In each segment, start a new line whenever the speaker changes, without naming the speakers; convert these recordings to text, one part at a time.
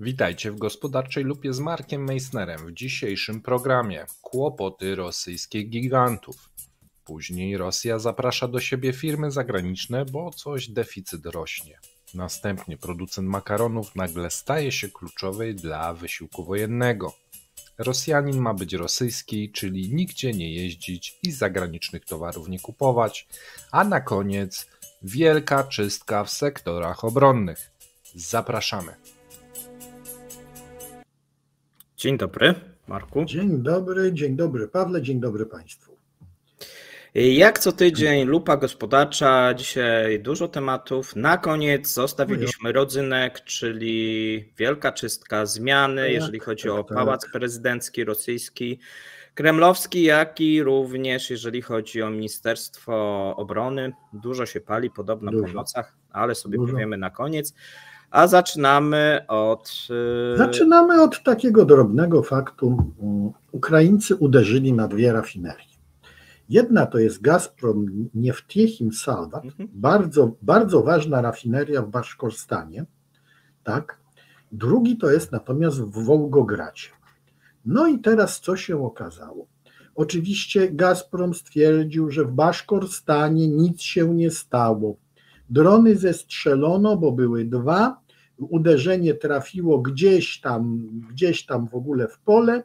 Witajcie w Gospodarczej Lupie z Markiem Meissnerem. W dzisiejszym programie kłopoty rosyjskich gigantów. Później Rosja zaprasza do siebie firmy zagraniczne, bo coś deficyt rośnie. Następnie producent makaronów nagle staje się kluczowy dla wysiłku wojennego. Rosjanin ma być rosyjski, czyli nigdzie nie jeździć i zagranicznych towarów nie kupować. A na koniec wielka czystka w sektorach obronnych. Zapraszamy.
Dzień dobry, Marku.
Dzień dobry Pawle, dzień dobry Państwu.
Jak co tydzień lupa gospodarcza, dzisiaj dużo tematów. Na koniec zostawiliśmy rodzynek, czyli wielka czystka, zmiany, jeżeli chodzi o pałac prezydencki rosyjski, kremlowski, jak i również jeżeli chodzi o Ministerstwo Obrony. Dużo się pali podobno po nocach, ale sobie powiemy na koniec. A zaczynamy od
takiego drobnego faktu. Ukraińcy uderzyli na dwie rafinerie. Jedna to jest Gazprom Neftekhim Salvat, bardzo ważna rafineria w Baszkorstanie. Tak? Drugi to jest natomiast w Wołgogradzie. No i teraz co się okazało? Oczywiście Gazprom stwierdził, że w Baszkorstanie nic się nie stało. Drony zestrzelono, bo były dwa. Uderzenie trafiło gdzieś tam w ogóle w pole.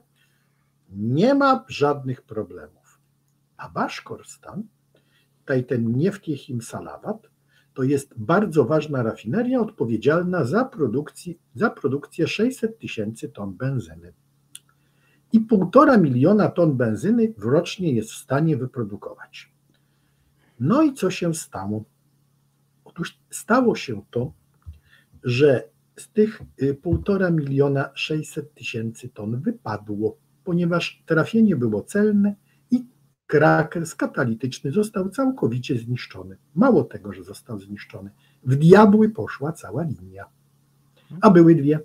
Nie ma żadnych problemów. A Baszkorstan, tutaj ten Neftekhim Salavat, to jest bardzo ważna rafineria odpowiedzialna za produkcję 600 000 ton benzyny. I 1,5 miliona ton benzyny rocznie jest w stanie wyprodukować. No i co się stało? Otóż stało się to, że z tych 1,5 miliona 600 000 ton wypadło, ponieważ trafienie było celne i kraker katalityczny został całkowicie zniszczony. Mało tego, że został zniszczony, w diabły poszła cała linia, a były dwie.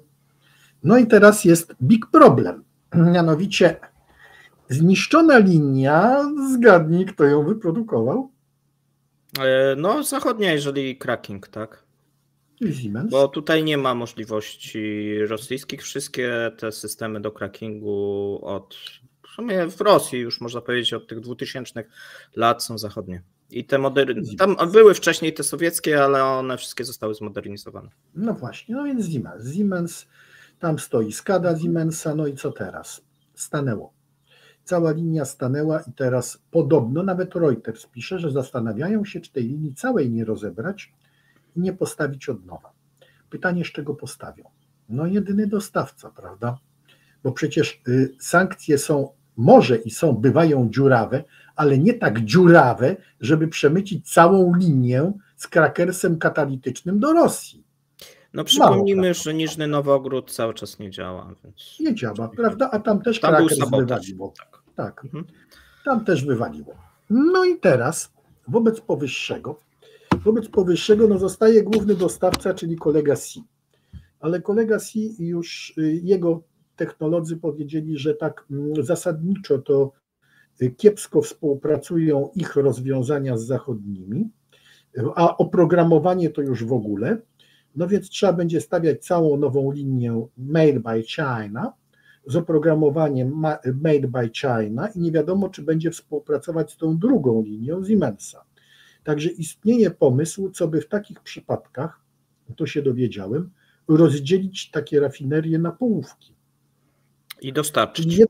No i teraz jest big problem, mianowicie zniszczona linia, zgadnij kto ją wyprodukował?
No zachodnia, jeżeli cracking, tak?
Siemens.
Bo tutaj nie ma możliwości rosyjskich. Wszystkie te systemy do crackingu w sumie w Rosji już można powiedzieć od tych 2000 lat są zachodnie. I te tam były wcześniej te sowieckie, ale one wszystkie zostały zmodernizowane.
No właśnie, no więc Siemens, tam stoi skada Siemensa, no i co teraz? Stanęło. Cała linia stanęła i teraz podobno nawet Reuters pisze, że zastanawiają się, czy tej linii całej nie rozebrać i nie postawić od nowa. Pytanie, z czego postawią? No jedyny dostawca, prawda? Bo przecież sankcje bywają dziurawe, ale nie tak dziurawe, żeby przemycić całą linię z krakersem katalitycznym do Rosji.
No przypomnijmy, że Niżny Nowogród cały czas nie działa. Więc...
Nie działa, prawda? A tam też krakers wywaliło. Tak, tam też wywaliło. No i teraz wobec powyższego no zostaje główny dostawca, czyli kolega C. Ale kolega C już, jego technolodzy powiedzieli, że tak zasadniczo to kiepsko współpracują ich rozwiązania z zachodnimi, a oprogramowanie to już w ogóle. No więc trzeba będzie stawiać całą nową linię Made by China z oprogramowaniem Made by China i nie wiadomo, czy będzie współpracować z tą drugą linią Siemensa. Także istnieje pomysł, co by w takich przypadkach, to się dowiedziałem, rozdzielić takie rafinerie na połówki.
I dostarczyć.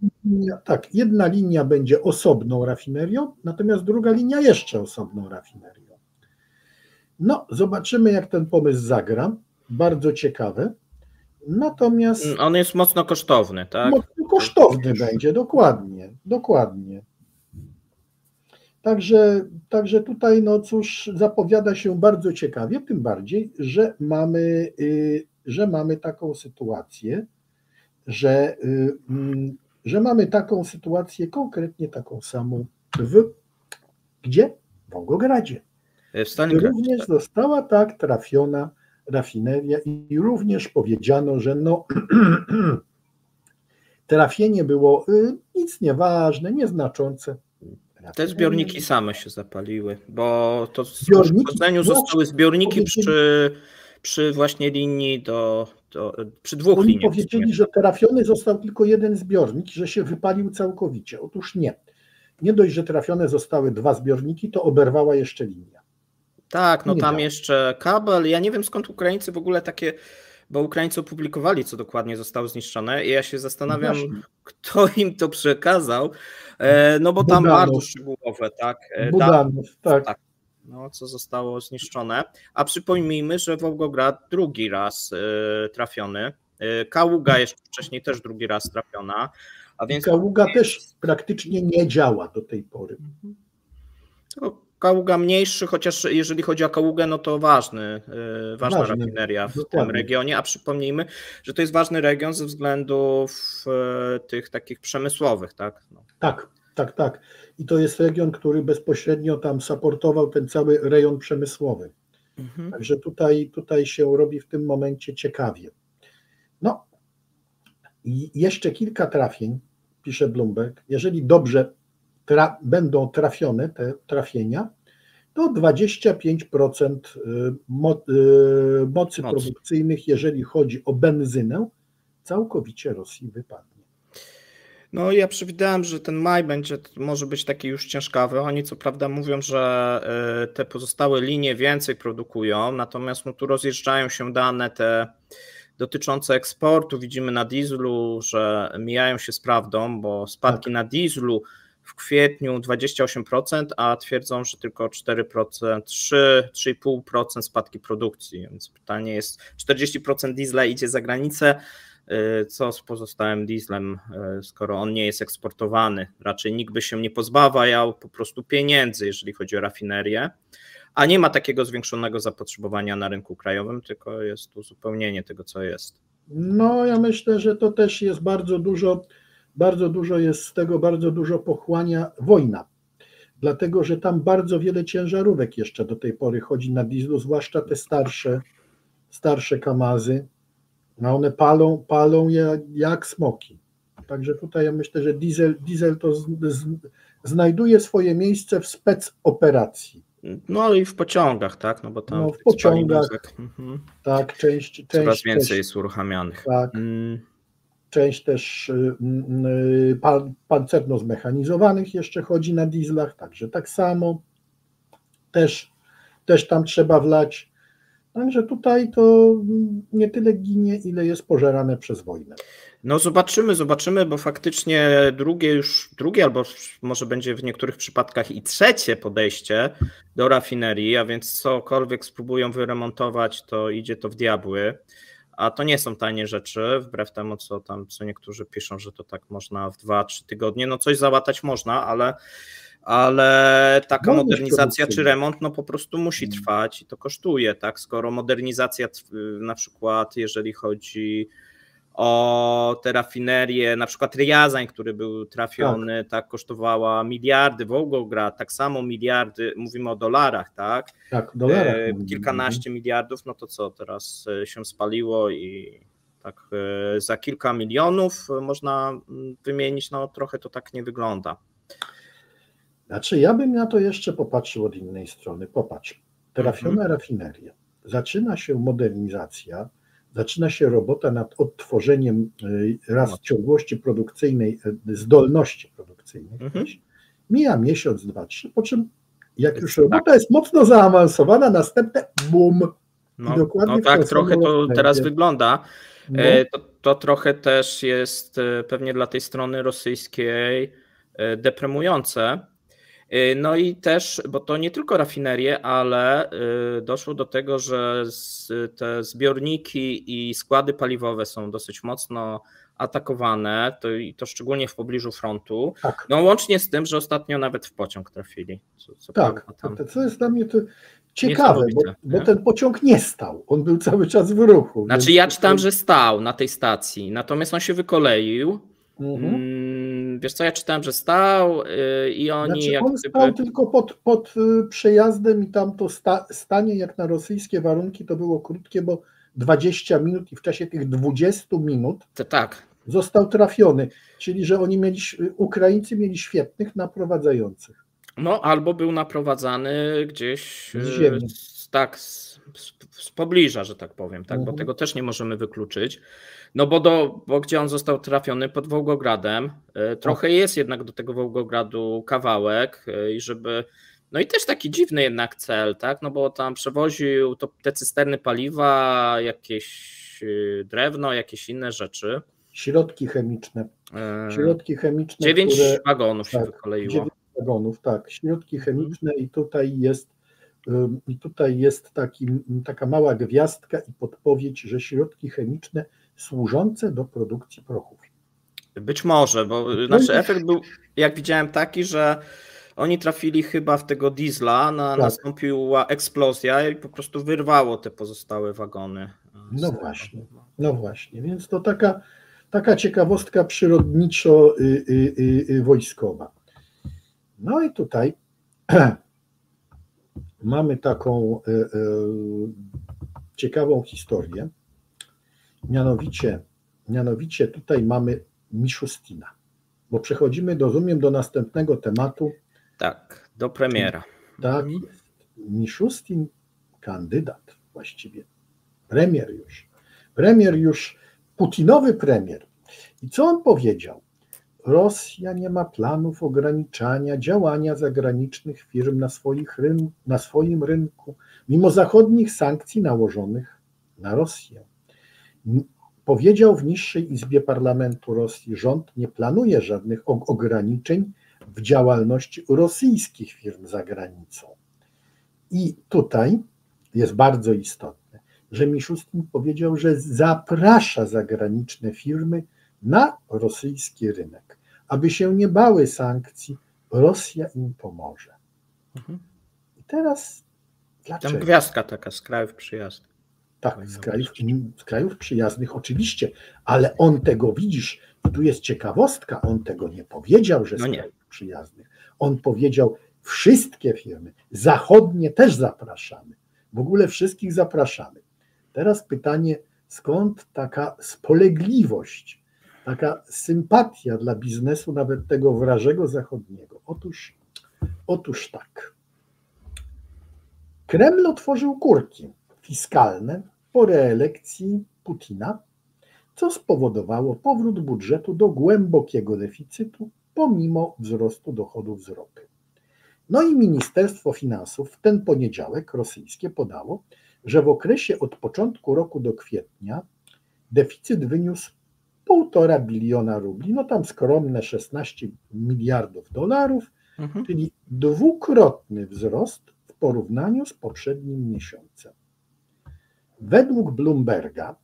Jedna linia będzie osobną rafinerią, natomiast druga linia jeszcze osobną rafinerią. No, zobaczymy, jak ten pomysł zagra. Bardzo ciekawe. Natomiast...
On jest mocno kosztowny, tak?
Mocno kosztowny będzie, dokładnie. Także tutaj, no cóż, zapowiada się bardzo ciekawie, tym bardziej, że mamy taką sytuację, że mamy taką sytuację, konkretnie taką samą gdzie? W Wołgogradzie.
W Stalingradzie.
Również została tak trafiona rafineria i również powiedziano, że no trafienie było nic nieważne, nieznaczące.
Te zbiorniki same się zapaliły, bo to w uszkodzeniu zostały zbiorniki przy właśnie linii przy dwóch
Oni
liniach.
powiedzieli, że trafiony został tylko jeden zbiornik, że się wypalił całkowicie. Otóż nie. Nie dość, że trafione zostały 2 zbiorniki, to oberwała jeszcze linia.
Tak, no tam jeszcze kabel. Ja nie wiem, skąd Ukraińcy w ogóle takie, bo Ukraińcy opublikowali, co dokładnie zostało zniszczone i ja się zastanawiam, kto im to przekazał, no bo tam bardzo szczegółowe, tak?
Budanów, tak.
No, co zostało zniszczone. A przypomnijmy, że Wołgograd drugi raz trafiony, Kaługa jeszcze wcześniej też drugi raz trafiona. A więc
Kaługa też praktycznie nie działa do tej pory.
Kaługa mniejszy, chociaż jeżeli chodzi o Kaługę, no to ważna rafineria w tym regionie, a przypomnijmy, że to jest ważny region ze względów tych takich przemysłowych, tak? No.
Tak. I to jest region, który bezpośrednio tam supportował ten cały rejon przemysłowy. Także tutaj się robi w tym momencie ciekawie. No i jeszcze kilka trafień, pisze Bloomberg. Jeżeli dobrze będą trafione te trafienia, to 25% mocy produkcyjnych, jeżeli chodzi o benzynę, całkowicie Rosji wypadnie.
No ja przewidywałem, że ten maj może być taki już ciężkawy. Oni co prawda mówią, że te pozostałe linie więcej produkują, natomiast no tu rozjeżdżają się dane te dotyczące eksportu. Widzimy na dieslu, że mijają się z prawdą, bo spadki na dieslu w kwietniu 28%, a twierdzą, że tylko 4%, 3,5% spadki produkcji. Więc pytanie jest, 40% diesla idzie za granicę, co z pozostałym dieslem, skoro on nie jest eksportowany. Raczej nikt by się nie pozbawiał po prostu pieniędzy, jeżeli chodzi o rafinerię, a nie ma takiego zwiększonego zapotrzebowania na rynku krajowym, tylko jest uzupełnienie tego, co jest.
No ja myślę, że to też jest bardzo dużo jest z tego, bardzo dużo pochłania wojna, dlatego że tam bardzo wiele ciężarówek jeszcze do tej pory chodzi na dieslu, zwłaszcza te starsze Kamazy, a one palą jak smoki. Także tutaj ja myślę, że diesel to znajduje swoje miejsce w specoperacji.
No i w pociągach, tak? No bo tam
w pociągach, tak, część
coraz więcej jest uruchamianych.
Tak. Część też pancerno-zmechanizowanych jeszcze chodzi na dieslach, także tak samo też tam trzeba wlać. Także tutaj to nie tyle ginie, ile jest pożerane przez wojnę.
No zobaczymy, bo faktycznie drugie albo może będzie w niektórych przypadkach i trzecie podejście do rafinerii, a więc cokolwiek spróbują wyremontować, to idzie to w diabły. A to nie są tanie rzeczy, wbrew temu, co niektórzy piszą, że to tak można w 2-3 tygodnie. No coś załatać można, ale taka modernizacja czy remont no po prostu musi trwać i to kosztuje, tak? Skoro modernizacja na przykład, jeżeli chodzi o te rafinerie, na przykład Riazań, który był trafiony, tak kosztowała miliardy, Wołgograd, tak samo miliardy, mówimy o dolarach, tak?
Tak, dolarach.
Kilkanaście miliardów, no to co, teraz się spaliło i tak za kilka milionów można wymienić, no trochę to tak nie wygląda.
Znaczy ja bym na to jeszcze popatrzył od innej strony. Popatrz, trafione rafinerie, zaczyna się modernizacja, zaczyna się robota nad odtworzeniem raz ciągłości produkcyjnej, zdolności produkcyjnej. Mija miesiąc, 2, 3, po czym jak już robota jest mocno zaawansowana, następne boom.
No tak, trochę to teraz wygląda. To trochę też jest pewnie dla tej strony rosyjskiej deprymujące. No i też, bo to nie tylko rafinerie, ale doszło do tego, że te zbiorniki i składy paliwowe są dosyć mocno atakowane, to szczególnie w pobliżu frontu.
Tak.
No łącznie z tym, że ostatnio nawet w pociąg trafili.
Co jest dla mnie to ciekawe, bo ten pociąg nie stał, on był cały czas w ruchu.
Znaczy ja czytam, że stał na tej stacji, natomiast on się wykoleił. Wiesz co, ja czytałem, że stał i oni...
Znaczy on stał tylko pod przejazdem i tam to stanie jak na rosyjskie warunki to było krótkie, bo 20 minut i w czasie tych 20 minut został trafiony, czyli że Ukraińcy mieli świetnych naprowadzających.
No albo był naprowadzany gdzieś
z ziemi.
z pobliża, że tak powiem, tak? Bo tego też nie możemy wykluczyć. No bo gdzie on został trafiony? Pod Wołgogradem. Trochę jest jednak do tego Wołgogradu kawałek i żeby... No i też taki dziwny jednak cel, tak? No bo tam przewoził te cysterny paliwa, jakieś drewno, jakieś inne rzeczy.
Środki chemiczne.
9 wagonów się wykoleiło.
9 wagonów, tak. Środki chemiczne i tutaj jest taka mała gwiazdka i podpowiedź, że środki chemiczne służące do produkcji prochów.
Być może, bo znaczy efekt był, jak widziałem, taki, że oni trafili chyba w tego diesla, tak. Nastąpiła eksplozja i po prostu wyrwało te pozostałe wagony.
No właśnie, więc to taka ciekawostka przyrodniczo-wojskowa. No i tutaj mamy taką ciekawą historię, mianowicie tutaj mamy Miszustina, bo przechodzimy, rozumiem, do następnego tematu.
Tak, do premiera.
Tak jest. Miszustin, kandydat właściwie, premier już, Putinowy premier. I co on powiedział? Rosja nie ma planów ograniczania działania zagranicznych firm na swoim rynku, mimo zachodnich sankcji nałożonych na Rosję. Powiedział w niższej izbie parlamentu Rosji, rząd nie planuje żadnych ograniczeń w działalności rosyjskich firm za granicą. I tutaj jest bardzo istotne, że Miszustin powiedział, że zaprasza zagraniczne firmy na rosyjski rynek. Aby się nie bały sankcji, Rosja im pomoże. I teraz dlaczego?
Tam gwiazdka taka z krajów przyjaznych.
Tak, z krajów przyjaznych oczywiście, ale on tego, widzisz, tu jest ciekawostka, on tego nie powiedział, że z krajów przyjaznych. On powiedział, wszystkie firmy zachodnie też zapraszamy. W ogóle wszystkich zapraszamy. Teraz pytanie, skąd taka spolegliwość, taka sympatia dla biznesu, nawet tego wrażego zachodniego? Otóż tak. Kreml otworzył kurki fiskalne po reelekcji Putina, co spowodowało powrót budżetu do głębokiego deficytu pomimo wzrostu dochodów z ropy. No i Ministerstwo Finansów w ten poniedziałek rosyjskie podało, że w okresie od początku roku do kwietnia deficyt wyniósł 1,5 biliona rubli, no tam skromne 16 miliardów dolarów, czyli dwukrotny wzrost w porównaniu z poprzednim miesiącem. Według Bloomberga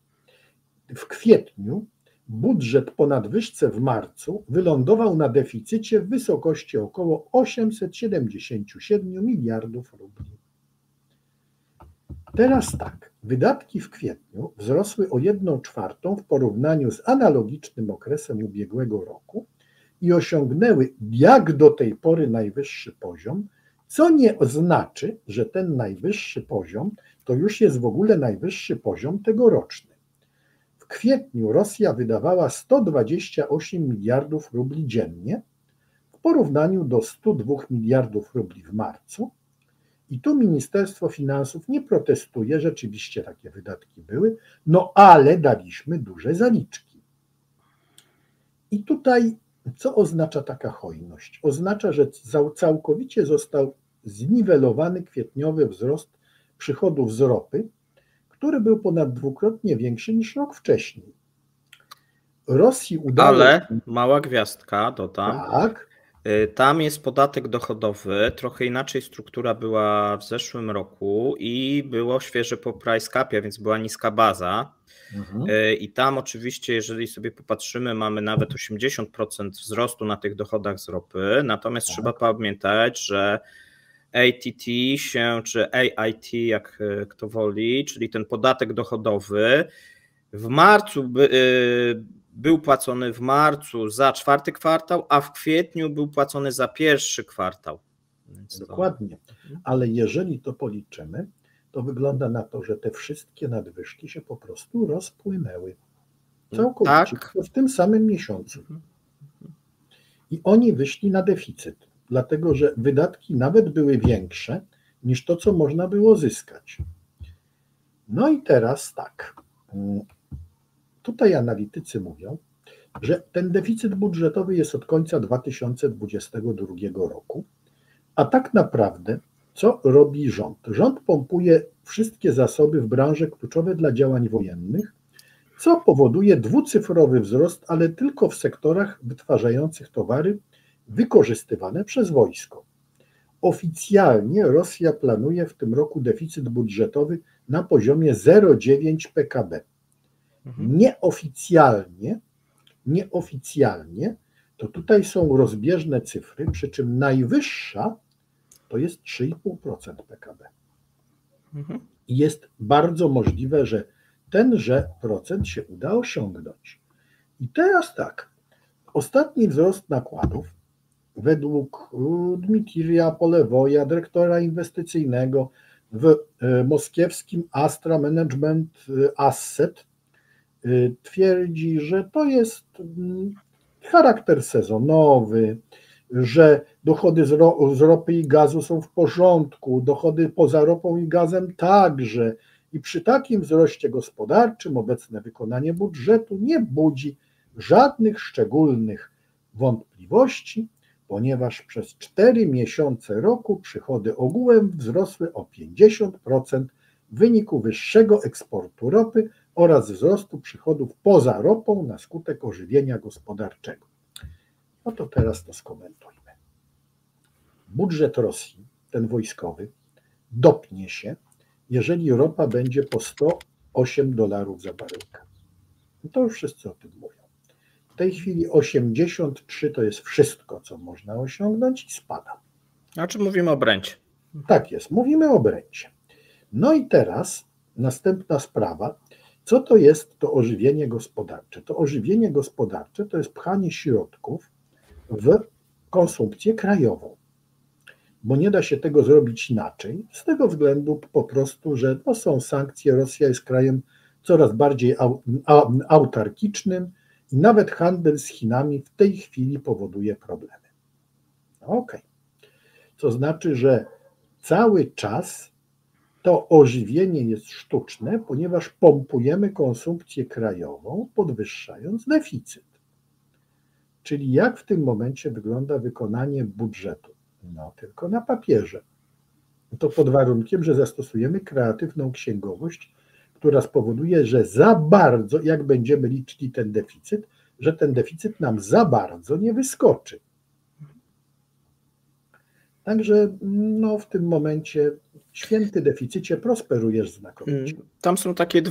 w kwietniu budżet po nadwyżce w marcu wylądował na deficycie w wysokości około 877 miliardów rubli. Teraz tak, wydatki w kwietniu wzrosły o 1/4 w porównaniu z analogicznym okresem ubiegłego roku i osiągnęły jak do tej pory najwyższy poziom, co nie znaczy, że ten najwyższy poziom to już jest w ogóle najwyższy poziom tegoroczny. W kwietniu Rosja wydawała 128 miliardów rubli dziennie w porównaniu do 102 miliardów rubli w marcu. I tu Ministerstwo Finansów nie protestuje, rzeczywiście takie wydatki były, no ale daliśmy duże zaliczki. I tutaj co oznacza taka hojność? Oznacza, że całkowicie został zniwelowany kwietniowy wzrost przychodów z ropy, który był ponad dwukrotnie większy niż rok wcześniej. Rosji udało...
Ale mała gwiazdka, dodam.
Tak.
Tam jest podatek dochodowy, trochę inaczej struktura była w zeszłym roku i było świeże po price capie, więc była niska baza. I tam oczywiście, jeżeli sobie popatrzymy, mamy nawet 80% wzrostu na tych dochodach z ropy, natomiast trzeba pamiętać, że ATT się, czy AIT, jak kto woli, czyli ten podatek dochodowy w marcu był płacony w marcu za 4. kwartał, a w kwietniu był płacony za 1. kwartał.
Więc dokładnie, ale jeżeli to policzymy, to wygląda na to, że te wszystkie nadwyżki się po prostu rozpłynęły. Całkowicie, w tym samym miesiącu. I oni wyszli na deficyt, dlatego że wydatki nawet były większe niż to, co można było zyskać. No i teraz tak, tutaj analitycy mówią, że ten deficyt budżetowy jest od końca 2022 roku, a tak naprawdę co robi rząd? Rząd pompuje wszystkie zasoby w branże kluczowe dla działań wojennych, co powoduje dwucyfrowy wzrost, ale tylko w sektorach wytwarzających towary wykorzystywane przez wojsko. Oficjalnie Rosja planuje w tym deficyt budżetowy na poziomie 0,9 PKB. Nieoficjalnie to tutaj są rozbieżne cyfry, przy czym najwyższa to jest 3,5% PKB. I jest bardzo możliwe, że tenże procent się uda osiągnąć. I teraz tak, ostatni wzrost nakładów według Dmitrija Polewoja, dyrektora inwestycyjnego w moskiewskim Astra Management Asset, twierdzi, że to jest charakter sezonowy, że dochody z ropy i gazu są w porządku, dochody poza ropą i gazem także. I przy takim wzroście gospodarczym obecne wykonanie budżetu nie budzi żadnych szczególnych wątpliwości, ponieważ przez 4 miesiące roku przychody ogółem wzrosły o 50% w wyniku wyższego eksportu ropy oraz wzrostu przychodów poza ropą na skutek ożywienia gospodarczego. No to teraz to skomentujmy. Budżet Rosji, ten wojskowy, dopnie się, jeżeli ropa będzie po $108 za baryłkę. No to już wszyscy o tym mówią. W tej chwili 83 to jest wszystko, co można osiągnąć i spada.
Znaczy mówimy o Brencie.
Tak jest, mówimy o Brencie. No i teraz następna sprawa. Co to jest to ożywienie gospodarcze? To ożywienie gospodarcze to jest pchanie środków w konsumpcję krajową, bo nie da się tego zrobić inaczej, z tego względu po prostu, że są sankcje, Rosja jest krajem coraz bardziej autarkicznym i nawet handel z Chinami w tej chwili powoduje problemy. Okej. To znaczy, że cały czas to ożywienie jest sztuczne, ponieważ pompujemy konsumpcję krajową, podwyższając deficyt. Czyli jak w tym momencie wygląda wykonanie budżetu? No tylko na papierze. To pod warunkiem, że zastosujemy kreatywną księgowość, która spowoduje, że za bardzo, jak będziemy liczyli ten deficyt, że ten deficyt nam za bardzo nie wyskoczy. Także no, w tym momencie święty deficycie prosperujesz znakomicie.
Tam są takie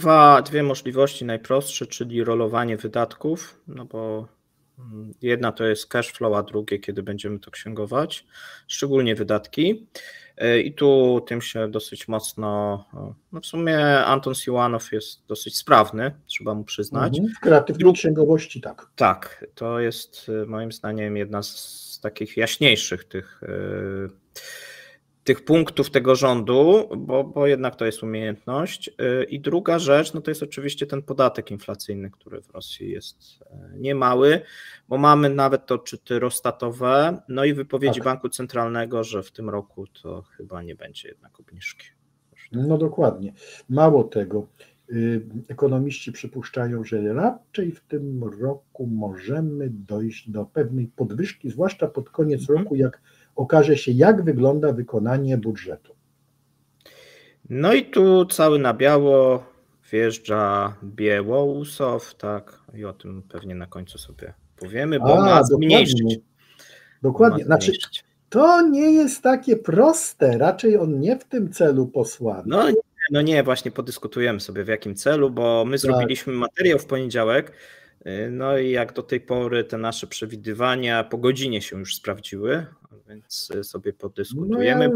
dwie możliwości najprostsze, czyli rolowanie wydatków, no bo jedna to jest cash flow, a drugie, kiedy będziemy to księgować, szczególnie wydatki. I tu tym się dosyć mocno, no w sumie Anton Siłanow jest dosyć sprawny, trzeba mu przyznać.
W kreatywnej księgowości tak.
Tak, to jest moim zdaniem jedna z takich jaśniejszych tych punktów tego rządu, bo jednak to jest umiejętność. I druga rzecz, no to jest oczywiście ten podatek inflacyjny, który w Rosji jest niemały, bo mamy nawet to odczyty Rostatowe, no i wypowiedzi Banku Centralnego, że w tym roku to chyba nie będzie jednak obniżki.
No dokładnie. Mało tego, ekonomiści przypuszczają, że raczej w tym roku możemy dojść do pewnej podwyżki, zwłaszcza pod koniec roku, jak okaże się, jak wygląda wykonanie budżetu.
No i tu cały na biało wjeżdża Białorusow, tak, i o tym pewnie na końcu sobie powiemy, bo ma zmniejszyć.
Dokładnie, znaczy to nie jest takie proste, raczej on nie w tym celu posłany.
No nie, właśnie podyskutujemy sobie w jakim celu, bo my zrobiliśmy materiał w poniedziałek, no i jak do tej pory te nasze przewidywania po godzinie się już sprawdziły, więc sobie podyskutujemy.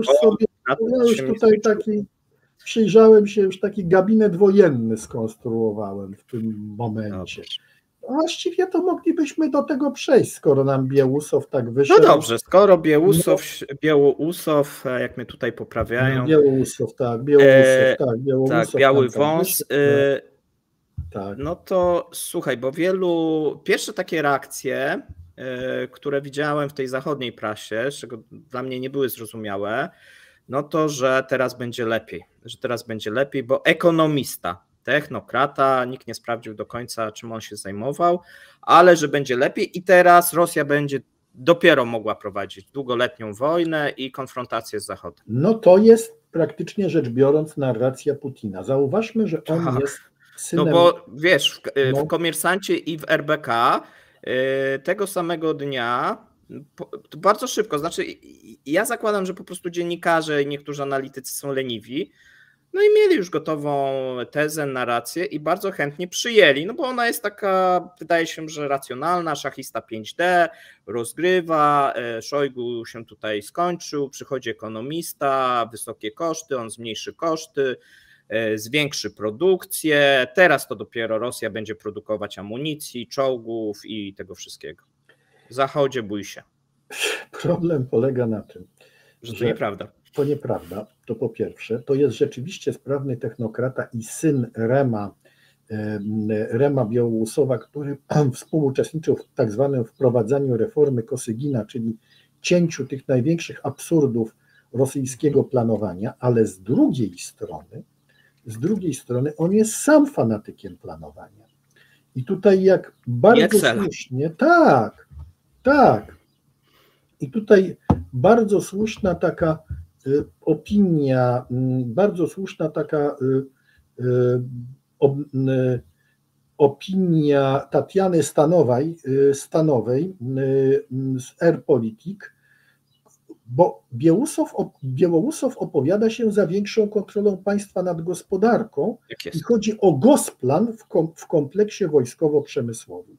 Przyjrzałem się, już taki gabinet wojenny skonstruowałem w tym momencie. No właściwie to moglibyśmy do tego przejść, skoro nam Białorusow tak wyszedł.
No dobrze, skoro Białorusow, jak mnie tutaj poprawiają.
Białorusow,
biały wąs.
Tak.
No to słuchaj, bo pierwsze takie reakcje, które widziałem w tej zachodniej prasie, z czego dla mnie nie były zrozumiałe, no to że teraz będzie lepiej, bo ekonomista, technokrata, nikt nie sprawdził do końca, czym on się zajmował, ale że będzie lepiej i teraz Rosja będzie dopiero mogła prowadzić długoletnią wojnę i konfrontację z Zachodem.
No to jest praktycznie rzecz biorąc narracja Putina. Zauważmy, że on jest synem...
No bo wiesz, w Komersancie i w RBK tego samego dnia, bardzo szybko, znaczy ja zakładam, że po prostu dziennikarze i niektórzy analitycy są leniwi, no i mieli już gotową tezę, narrację i bardzo chętnie przyjęli, no bo ona jest taka, wydaje się, że racjonalna, szachista 5D, rozgrywa, Szojgu się tutaj skończył, przychodzi ekonomista, wysokie koszty, on zmniejszy koszty, zwiększy produkcję, teraz to dopiero Rosja będzie produkować amunicji, czołgów i tego wszystkiego. W Zachodzie bój się.
Problem polega na tym,
że to nieprawda.
To nieprawda, to po pierwsze, to jest rzeczywiście sprawny technokrata i syn Rema Białorusowa, który współuczestniczył w tak zwanym wprowadzaniu reformy Kosygina, czyli cięciu tych największych absurdów rosyjskiego planowania, ale z drugiej strony on jest sam fanatykiem planowania. I tutaj jak bardzo słusznie, tak. I tutaj bardzo słuszna taka opinia, opinia Tatiany Stanowej z Airpolitik, bo Białorusow opowiada się za większą kontrolą państwa nad gospodarką i chodzi o Gosplan w kompleksie wojskowo-przemysłowym.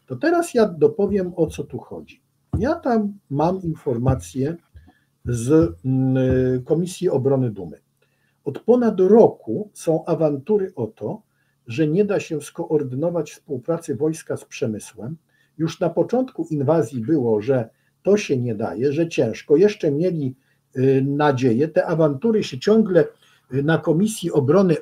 To teraz ja dopowiem, o co tu chodzi. Ja tam mam informacje z Komisji Obrony Dumy. Od ponad roku są awantury o to, że nie da się skoordynować współpracy wojska z przemysłem. Już na początku inwazji było, że to się nie daje, że ciężko. Jeszcze mieli nadzieję. Te awantury się ciągle na Komisji Obrony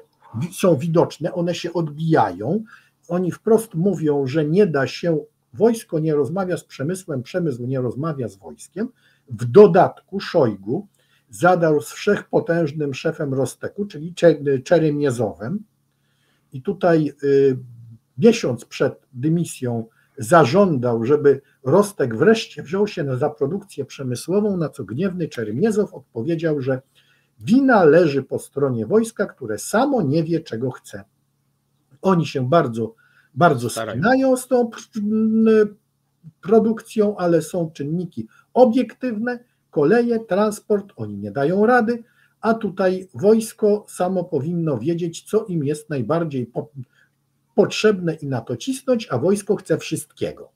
są widoczne, one się odbijają. Oni wprost mówią, że nie da się, wojsko nie rozmawia z przemysłem, przemysł nie rozmawia z wojskiem. W dodatku Szojgu zadał z wszechpotężnym szefem Rosteku, czyli Czeremiezowem, i tutaj miesiąc przed dymisją zażądał, żeby Rostek wreszcie wziął się za produkcję przemysłową, na co gniewny Czeremiezow odpowiedział, że wina leży po stronie wojska, które samo nie wie, czego chce. Oni się bardzo spinają z tą produkcją, ale są czynniki obiektywne, koleje, transport, oni nie dają rady, a tutaj wojsko samo powinno wiedzieć, co im jest najbardziej potrzebne i na to cisnąć, a wojsko chce wszystkiego.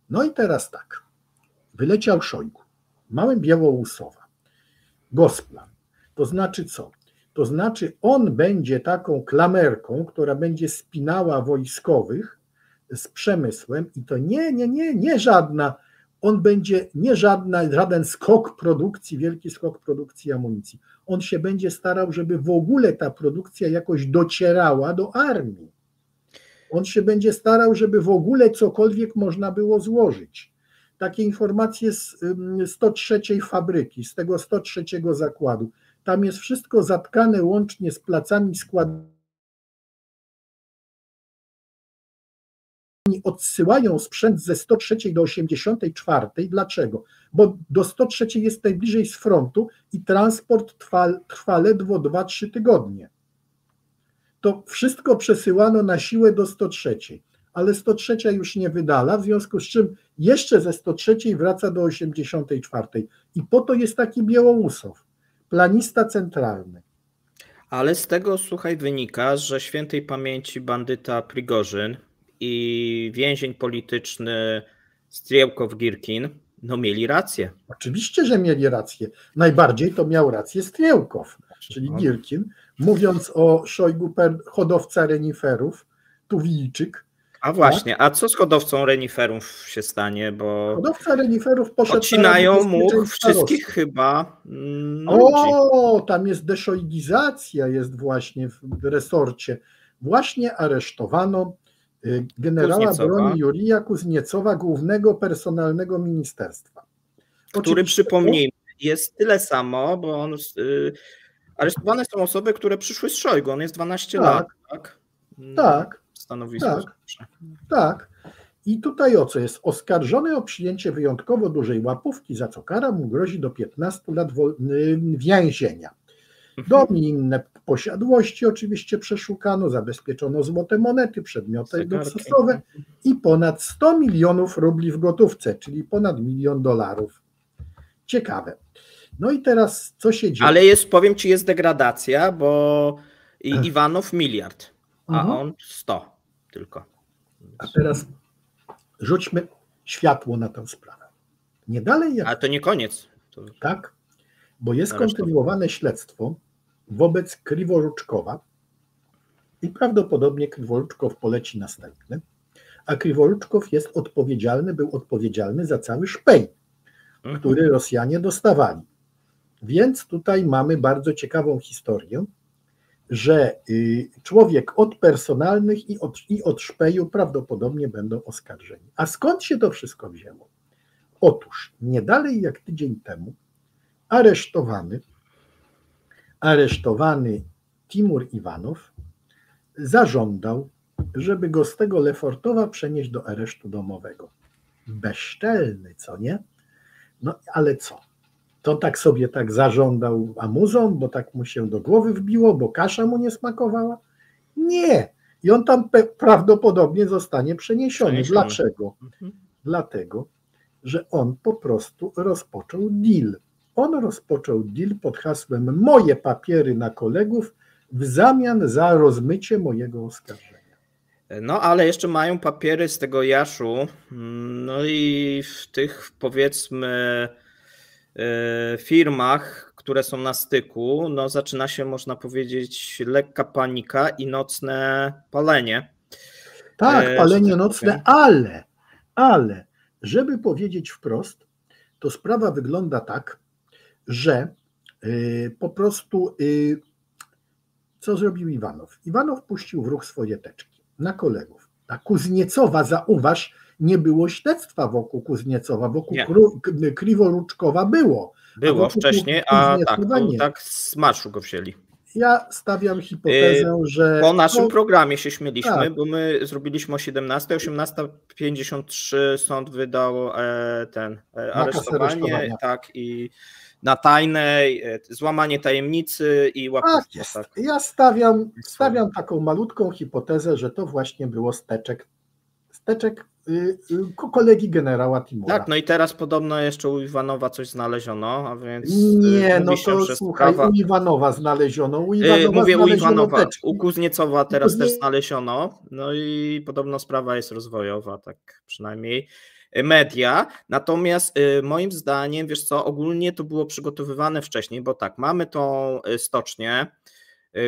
No i teraz tak, wyleciał Szojgu, mamy Białorusowa, Gosplan, to znaczy co? To znaczy on będzie taką klamerką, która będzie spinała wojskowych z przemysłem i to nie żadna, on będzie nie żaden skok produkcji, wielki skok produkcji amunicji. On się będzie starał, żeby w ogóle ta produkcja jakoś docierała do armii. On się będzie starał, żeby w ogóle cokolwiek można było złożyć. Takie informacje z 103 fabryki, z tego 103 zakładu. Tam jest wszystko zatkane łącznie z placami składowymi. Odsyłają sprzęt ze 103 do 84. Dlaczego? Bo do 103 jest najbliżej z frontu i transport trwa ledwo 2-3 tygodnie. To wszystko przesyłano na siłę do 103, ale 103 już nie wydala, w związku z czym jeszcze ze 103 wraca do 84. I po to jest taki Białorusow, planista centralny.
Ale z tego, słuchaj, wynika, że świętej pamięci bandyta Prigorzyn i więzień polityczny Striełkow-Girkin mieli rację.
Oczywiście, że mieli rację. Najbardziej to miał rację Striełkow, czyli Girkin, mówiąc o Szojgu hodowca reniferów, Tuwijczyk.
A właśnie, tak? A co z hodowcą reniferów się stanie? Bo
hodowca reniferów poszedł...
Odcinają mu wszystkich chyba
ludzi. Tam jest deszojgizacja, jest właśnie w resorcie. Właśnie aresztowano generała broni Jurija Kuzniecowa, głównego personalnego ministerstwa.
Który, przypomnijmy, jest tyle samo, bo aresztowane są osoby, które przyszły z Szojgu, on jest 12 lat, tak?
Tak.
Stanowisko.
Tak. I tutaj o co jest? Oskarżony o przyjęcie wyjątkowo dużej łapówki, za co kara mu grozi do 15 lat więzienia. Dom i inne posiadłości oczywiście przeszukano, zabezpieczono złote monety, przedmioty luksusowe i ponad 100 milionów rubli w gotówce, czyli ponad $1 milion. Ciekawe. No i teraz co się dzieje?
Ale powiem ci, jest degradacja, bo Iwanow miliard, a on 100 tylko.
A teraz rzućmy światło na tę sprawę. Nie dalej jak...
Ale to nie koniec.
Tak, bo jest kontynuowane śledztwo wobec Kriworuczkowa i prawdopodobnie Kriworuczkow poleci następny, a Kriworuczkow był odpowiedzialny za cały szpej, który Rosjanie dostawali. Więc tutaj mamy bardzo ciekawą historię, że człowiek od personalnych i od szpeju prawdopodobnie będą oskarżeni. A skąd się to wszystko wzięło? Otóż nie dalej jak tydzień temu aresztowany Timur Iwanow zażądał, żeby go z tego Lefortowa przenieść do aresztu domowego. Bezczelny, co nie? No ale co? To tak sobie zażądał amuzą, bo tak mu się do głowy wbiło, bo kasza mu nie smakowała? Nie. I on tam prawdopodobnie zostanie przeniesiony. Dlaczego? Dlatego, że on po prostu rozpoczął deal. On rozpoczął deal pod hasłem moje papiery na kolegów w zamian za rozmycie mojego oskarżenia.
No ale jeszcze mają papiery z tego Jaszu, no i w tych powiedzmy firmach, które są na styku, no zaczyna się, można powiedzieć, lekka panika i nocne palenie.
Tak, palenie nocne, ale żeby powiedzieć wprost, to sprawa wygląda tak, że po prostu co zrobił Iwanow? Iwanow puścił w ruch swoje teczki na kolegów. A Kuzniecowa, zauważ, nie było śledztwa wokół Kuzniecowa, wokół Kriworuczkowa było.
Było wcześniej, a tak z marszu go wzięli.
Ja stawiam hipotezę, że...
Po naszym programie się śmieliśmy, bo my zrobiliśmy o 17, 18:53 sąd wydał aresztowanie, i na tajnej, złamanie tajemnicy i łapówkę.
Tak. Ja stawiam taką malutką hipotezę, że to właśnie było steczek kolegi generała Timura.
Tak, no i teraz podobno jeszcze u Iwanowa coś znaleziono, a więc...
Nie, no to słuchaj, u Iwanowa znaleziono.
Mówię u Iwanowa, u Kuzniecowa teraz też znaleziono, no i podobno sprawa jest rozwojowa, tak przynajmniej media, natomiast moim zdaniem, wiesz co, ogólnie to było przygotowywane wcześniej, bo tak, mamy tą stocznię,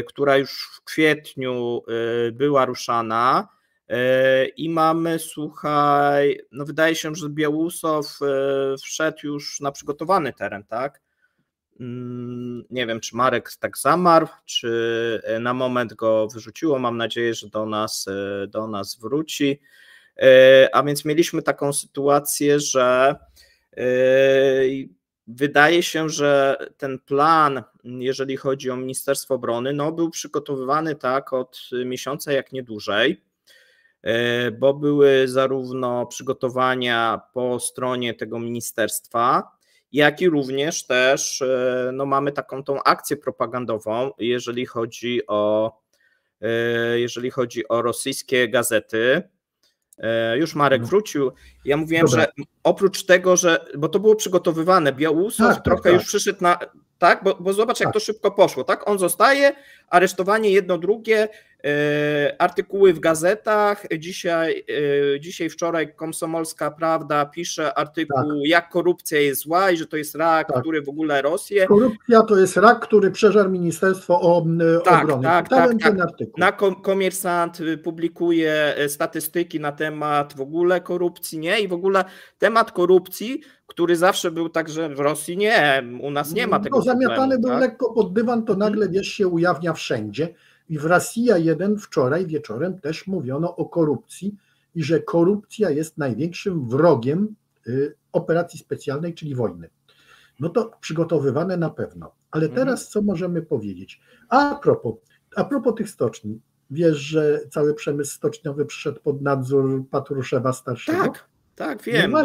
która już w kwietniu była ruszana, i mamy, słuchaj, no wydaje się, że Białusow wszedł już na przygotowany teren, tak? Nie wiem, czy Marek tak zamarł, czy na moment go wyrzuciło, mam nadzieję, że do nas wróci. A więc mieliśmy taką sytuację, że wydaje się, że ten plan, jeżeli chodzi o Ministerstwo Obrony, no był przygotowywany tak od miesiąca, jak nie dłużej, bo były zarówno przygotowania po stronie tego ministerstwa, jak i również też no mamy taką tą akcję propagandową, jeżeli chodzi o rosyjskie gazety. Już Marek wrócił. Ja mówiłem, że oprócz tego, bo to było przygotowywane, Białusow trochę już przyszedł na... Tak, bo zobacz, jak to szybko poszło. Tak, on zostaje, aresztowanie jedno, drugie, artykuły w gazetach. Dzisiaj, wczoraj Komsomolska Prawda pisze artykuł, jak korupcja jest zła i że to jest rak, który w ogóle Rosję.
Korupcja to jest rak, który przeżarł Ministerstwo Obrony.
Tak. Na Komersant publikuje statystyki na temat w ogóle korupcji, nie? I w ogóle temat korupcji, który zawsze był także w Rosji, nie, u nas nie ma tego problemu.
Zamiatany był lekko pod dywan, to nagle, wiesz, się ujawnia wszędzie. I w Rosja 1 wczoraj wieczorem też mówiono o korupcji i że korupcja jest największym wrogiem operacji specjalnej, czyli wojny. no to przygotowywane na pewno. Ale teraz co możemy powiedzieć? A propos tych stoczni, wiesz, że cały przemysł stoczniowy przyszedł pod nadzór Patruszewa starszego?
Tak, wiem. A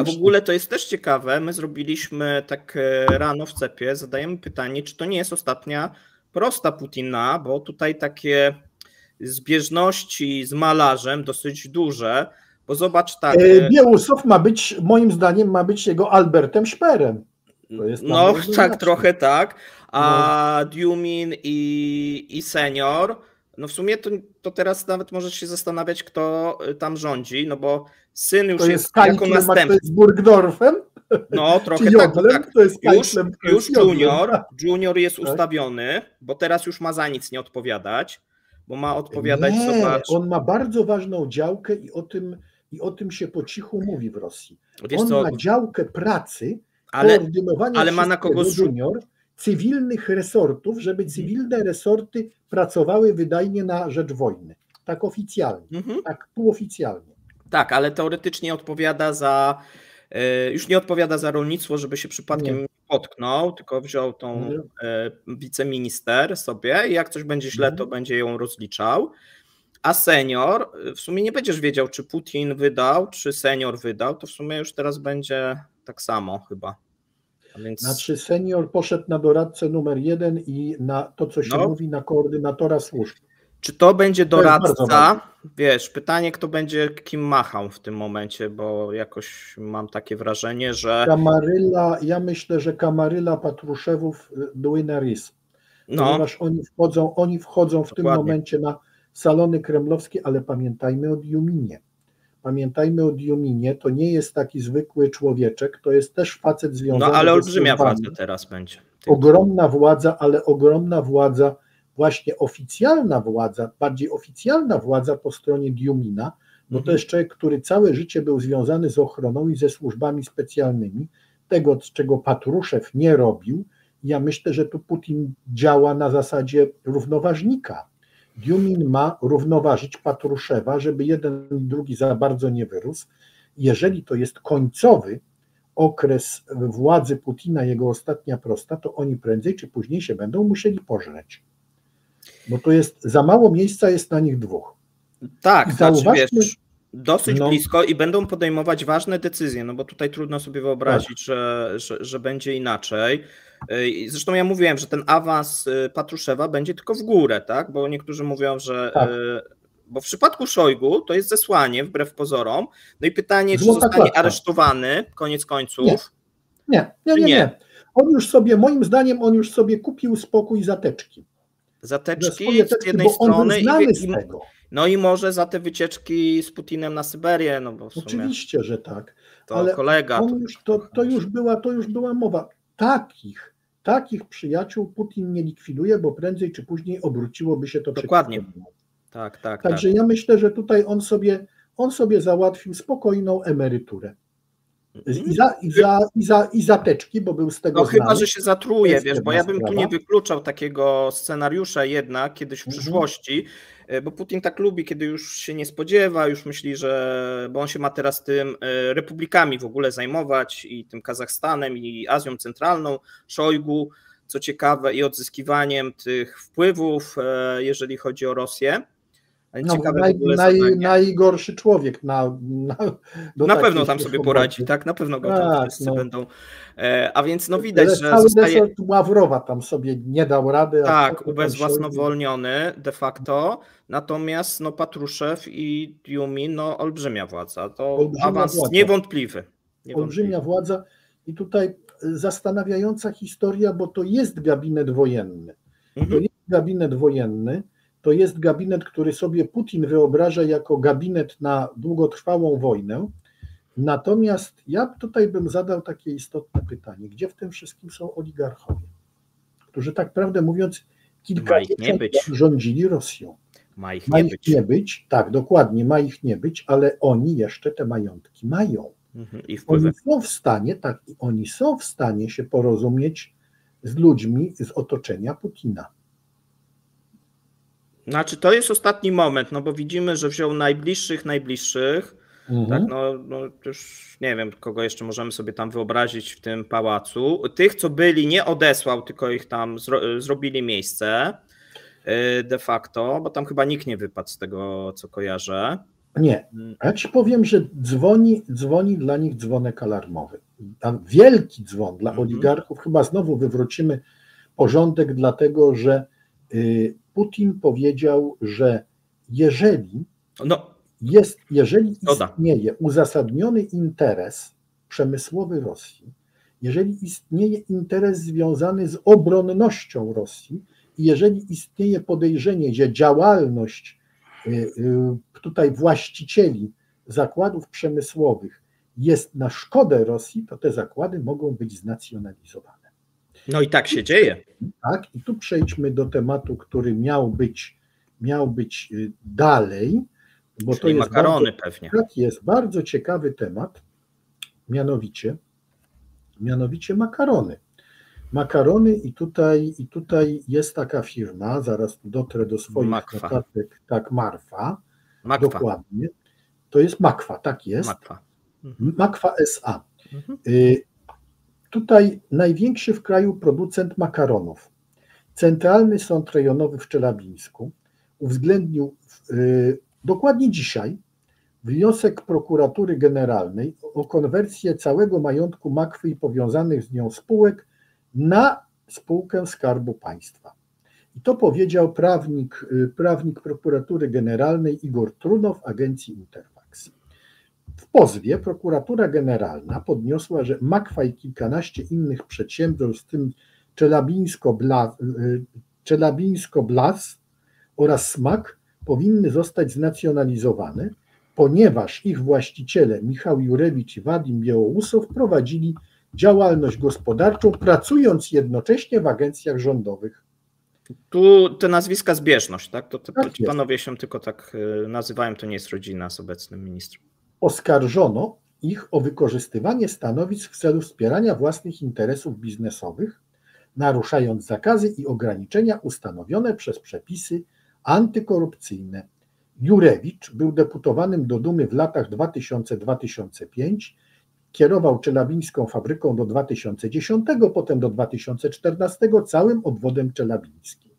w ogóle to jest też ciekawe. My zrobiliśmy tak rano w CEP-ie, zadajemy pytanie, czy to nie jest ostatnia prosta Putina, bo tutaj takie zbieżności z malarzem dosyć duże, bo zobacz tak.
Białousław moim zdaniem ma być jego Albertem Szperem.
No tak, trochę tak. A Dumin i Senior, no w sumie to teraz nawet możesz się zastanawiać, kto tam rządzi, no bo syn już jest jako następny.
Z Burgdorfem?
No trochę tak. Już junior jest ustawiony, bo teraz już ma za nic nie odpowiadać, bo ma odpowiadać, zobacz.
On ma bardzo ważną działkę i o tym się po cichu mówi w Rosji. Ma działkę pracy, koordynowania
ma na kogo
junior, cywilnych resortów, żeby cywilne resorty pracowały wydajnie na rzecz wojny. Tak oficjalnie, tak półoficjalnie.
Tak, ale teoretycznie już nie odpowiada za rolnictwo, żeby się przypadkiem nie potknął, tylko wziął tą wiceminister sobie i jak coś będzie źle, to będzie ją rozliczał. A senior, w sumie nie będziesz wiedział, czy Putin wydał, czy senior wydał, to w sumie już teraz będzie tak samo chyba.
Znaczy senior poszedł na doradcę numer 1 i na to, co się mówi, na koordynatora służb.
Czy to będzie doradca? Wiesz, pytanie, kto będzie kim machał w tym momencie, bo jakoś mam takie wrażenie, że...
Ja myślę, że Kamaryla Patruszewów Duinaris. Ponieważ oni wchodzą w tym momencie na salony kremlowskie, ale pamiętajmy o Diuminie. To nie jest taki zwykły człowieczek, to jest też facet związany...
No ale olbrzymia władza teraz będzie.
Ogromna władza, ale ogromna władza, właśnie oficjalna władza, bardziej oficjalna władza po stronie Diumina, bo to jest człowiek, który całe życie był związany z ochroną i ze służbami specjalnymi, tego, czego Patruszew nie robił. Ja myślę, że tu Putin działa na zasadzie równoważnika. Diumin ma równoważyć Patruszewa, żeby jeden i drugi za bardzo nie wyrósł. Jeżeli to jest końcowy okres władzy Putina, jego ostatnia prosta, to oni prędzej czy później się będą musieli pożreć. Bo to jest, za mało miejsca jest na nich dwóch.
Tak, wiesz, dosyć blisko i będą podejmować ważne decyzje, no bo tutaj trudno sobie wyobrazić, że będzie inaczej. Zresztą ja mówiłem, że ten awans Patruszewa będzie tylko w górę, tak? Bo niektórzy mówią, że... Bo w przypadku Szojgu to jest zesłanie, wbrew pozorom. No i pytanie, czy zostanie aresztowany koniec końców?
Nie. Moim zdaniem on już sobie kupił spokój zateczki.
Zateczki z jednej strony no i może za te wycieczki z Putinem na Syberię, no bo w sumie
oczywiście, że tak.
To ale kolega.
To już była mowa. Takich przyjaciół Putin nie likwiduje, bo prędzej czy później obróciłoby się to
dokładnie. Tak.
Także ja myślę, że tutaj on sobie załatwił spokojną emeryturę. I zateczki, bo był z tego znany.
Chyba, że się zatruje, wiesz, bo ja bym tu nie wykluczał takiego scenariusza jednak kiedyś w przyszłości, bo Putin tak lubi, kiedy już się nie spodziewa, już myśli, bo on się ma teraz tym republikami w ogóle zajmować i tym Kazachstanem i Azją Centralną, Szojgu, co ciekawe, i odzyskiwaniem tych wpływów, jeżeli chodzi o Rosję.
Najgorszy człowiek
na pewno tam sobie poradzi, tak? Na pewno go tam wszyscy będą. A więc widać, że
cały resort Ławrowa tam sobie nie dał rady.
Tak, ubezwłasnowolniony de facto. Natomiast Patruszew i Diumin, olbrzymia władza. To awans niewątpliwy.
Olbrzymia władza i tutaj zastanawiająca historia, bo to jest gabinet wojenny. To jest gabinet, który sobie Putin wyobraża jako gabinet na długotrwałą wojnę. Natomiast ja tutaj bym zadał takie istotne pytanie. Gdzie w tym wszystkim są oligarchowie, którzy tak prawdę mówiąc kilkadziesiąt lat rządzili Rosją?
Ma ich
nie być. Tak, dokładnie, ma ich nie być, ale oni jeszcze te majątki mają.
I wpływy.
Oni są w stanie się porozumieć z ludźmi z otoczenia Putina.
Znaczy to jest ostatni moment, bo widzimy, że wziął najbliższych, Tak, no już nie wiem, kogo jeszcze możemy sobie tam wyobrazić w tym pałacu. Tych, co byli, nie odesłał, tylko ich tam zrobili miejsce de facto, bo tam chyba nikt nie wypadł z tego, co kojarzę.
Nie, ja ci powiem, że dzwoni dla nich dzwonek alarmowy. Tam wielki dzwon dla oligarchów, chyba znowu wywrócimy porządek, dlatego że Putin powiedział, że jeżeli istnieje uzasadniony interes przemysłowy Rosji, jeżeli istnieje interes związany z obronnością Rosji i jeżeli istnieje podejrzenie, że działalność tutaj właścicieli zakładów przemysłowych jest na szkodę Rosji, to te zakłady mogą być znacjonalizowane.
No i tak się dzieje.
Tak, i tu przejdźmy do tematu, który miał być dalej, bo
czyli to jest makarony pewnie.
Tak, jest bardzo ciekawy temat, mianowicie makarony. Makarony i tutaj jest taka firma, zaraz dotrę do swoich notatek, tak, Marfa, dokładnie. To jest Makwa, tak jest. Makwa SA. Tutaj największy w kraju producent makaronów. Centralny Sąd Rejonowy w Czelabińsku uwzględnił dokładnie dzisiaj wniosek Prokuratury Generalnej o konwersję całego majątku Makwy i powiązanych z nią spółek na spółkę Skarbu Państwa. I to powiedział prawnik Prokuratury Generalnej Igor Trunow Agencji Interfax. W pozwie Prokuratura Generalna podniosła, że Makwa i kilkanaście innych przedsiębiorstw, w tym Czelabińsko-Blas oraz Smak, powinny zostać znacjonalizowane, ponieważ ich właściciele Michał Jurewicz i Wadim Białoussow prowadzili działalność gospodarczą, pracując jednocześnie w agencjach rządowych.
Tu te nazwiska zbieżność, tak? To ci panowie się tylko tak nazywają, to nie jest rodzina z obecnym ministrem.
Oskarżono ich o wykorzystywanie stanowisk w celu wspierania własnych interesów biznesowych, naruszając zakazy i ograniczenia ustanowione przez przepisy antykorupcyjne. Jurewicz był deputowanym do Dumy w latach 2000-2005, kierował czelabińską fabryką do 2010, potem do 2014 całym obwodem czelabińskim.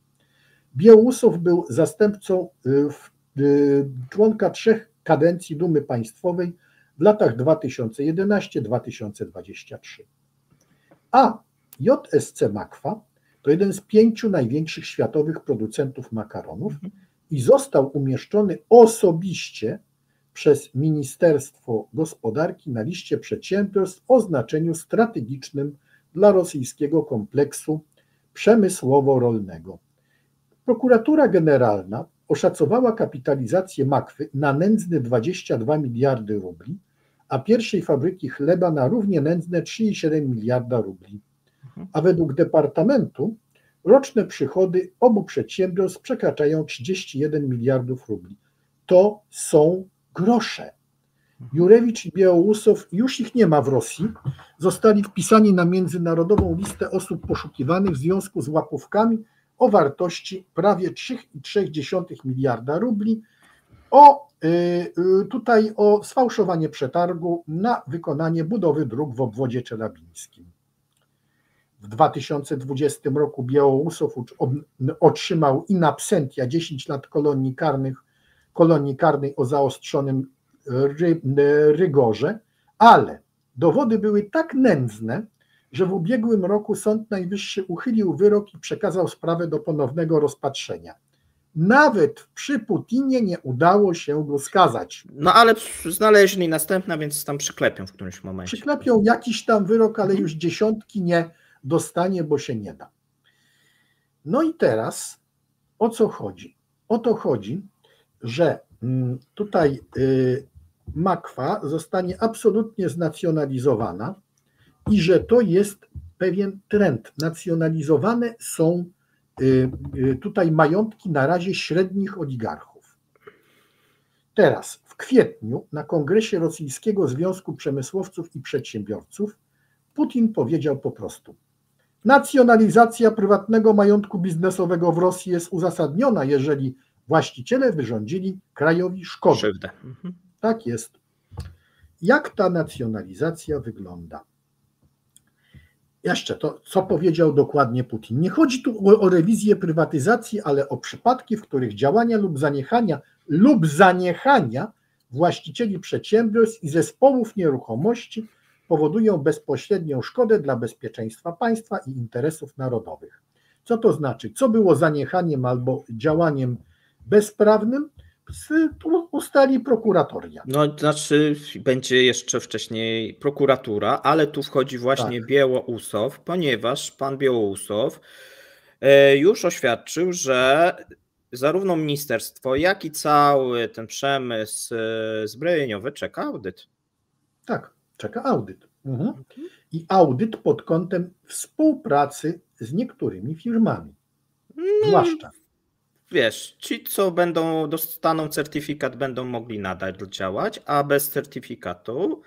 Białoussow był zastępcą członka 3 kadencji Dumy Państwowej w latach 2011-2023. A JSC Makwa to jeden z 5 największych światowych producentów makaronów i został umieszczony osobiście przez Ministerstwo Gospodarki na liście przedsiębiorstw o znaczeniu strategicznym dla rosyjskiego kompleksu przemysłowo-rolnego. Prokuratura Generalna oszacowała kapitalizację Makwy na nędzne 22 miliardy rubli, a pierwszej fabryki chleba na równie nędzne 3,7 miliarda rubli. A według Departamentu roczne przychody obu przedsiębiorstw przekraczają 31 miliardów rubli. To są grosze. Jurewicz i Białoussow, już ich nie ma w Rosji, zostali wpisani na międzynarodową listę osób poszukiwanych w związku z łapówkami o wartości prawie 3,3 miliarda rubli, o sfałszowanie przetargu na wykonanie budowy dróg w obwodzie czelabińskim. W 2020 roku Białoussow otrzymał in absentia 10 lat kolonii karnej o zaostrzonym rygorze, ale dowody były tak nędzne, że w ubiegłym roku Sąd Najwyższy uchylił wyrok i przekazał sprawę do ponownego rozpatrzenia. Nawet przy Putinie nie udało się go skazać.
No ale znaleźli następna, więc tam przyklepią w którymś momencie.
Przyklepią jakiś tam wyrok, ale już dziesiątki nie dostanie, bo się nie da. No i teraz o co chodzi? O to chodzi, że tutaj Makwa zostanie absolutnie znacjonalizowana i że to jest pewien trend. Nacjonalizowane są tutaj majątki na razie średnich oligarchów. Teraz w kwietniu na kongresie Rosyjskiego Związku Przemysłowców i Przedsiębiorców Putin powiedział po prostu: nacjonalizacja prywatnego majątku biznesowego w Rosji jest uzasadniona, jeżeli właściciele wyrządzili krajowi szkodę. Tak jest. Jak ta nacjonalizacja wygląda? Jeszcze to, co powiedział dokładnie Putin. Nie chodzi tu o rewizję prywatyzacji, ale o przypadki, w których działania lub zaniechania właścicieli przedsiębiorstw i zespołów nieruchomości powodują bezpośrednią szkodę dla bezpieczeństwa państwa i interesów narodowych. Co to znaczy? Co było zaniechaniem albo działaniem bezprawnym? Ustali prokuratoria.
No, znaczy będzie jeszcze wcześniej prokuratura, ale tu wchodzi właśnie Białousów, ponieważ pan Białousów już oświadczył, że zarówno ministerstwo, jak i cały ten przemysł zbrojeniowy czeka audyt.
Tak, czeka audyt. I audyt pod kątem współpracy z niektórymi firmami. Zwłaszcza.
Wiesz, ci, co dostaną certyfikat, będą mogli nadal działać, a bez certyfikatu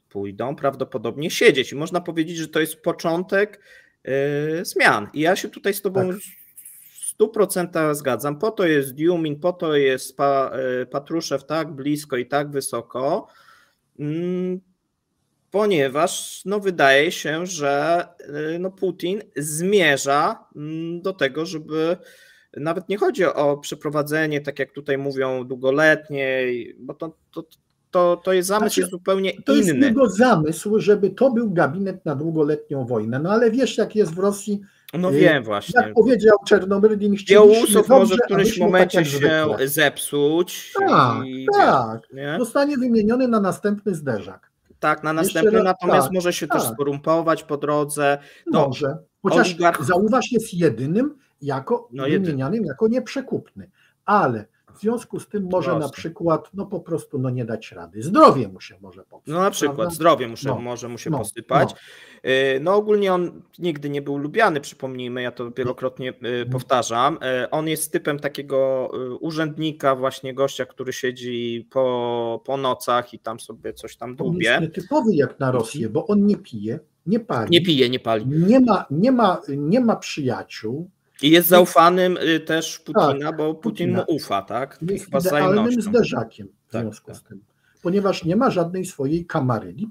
pójdą prawdopodobnie siedzieć. I można powiedzieć, że to jest początek zmian. I ja się tutaj z tobą w 100% zgadzam. Po to jest Diumin, po to jest Patruszew tak blisko i tak wysoko, ponieważ wydaje się, że Putin zmierza do tego, żeby nawet nie chodzi o przeprowadzenie, tak jak tutaj mówią, długoletniej, bo to jest zamysł jest zupełnie inny.
To jest jego zamysł, żeby to był gabinet na długoletnią wojnę. No ale wiesz, jak jest w Rosji.
No wiem właśnie.
Jak powiedział Czernomyrdin,
Białousów może w którymś momencie się zepsuć.
Tak. Zostanie wymieniony na następny zderzak.
Tak, na następny, natomiast może się też skorumpować po drodze.
Może. Chociaż zauważ, jest jedynym wymienianym jako nieprzekupny. Ale w związku z tym może na przykład po prostu nie dać rady. Zdrowie mu się może popsuć.
No na przykład prawda? Zdrowie może mu się posypać. Ogólnie on nigdy nie był lubiany, przypomnijmy, ja to wielokrotnie powtarzam. On jest typem takiego urzędnika, właśnie gościa, który siedzi po nocach i tam sobie coś tam dłubie.
On jest nietypowy jak na Rosję, bo on nie pije, nie pali.
Nie pali.
Nie ma przyjaciół.
I jest zaufanym też Putina, bo Putin mu ufa, tak?
Jest idealnym zderzakiem w związku z tym. Ponieważ nie ma żadnej swojej kamaryli,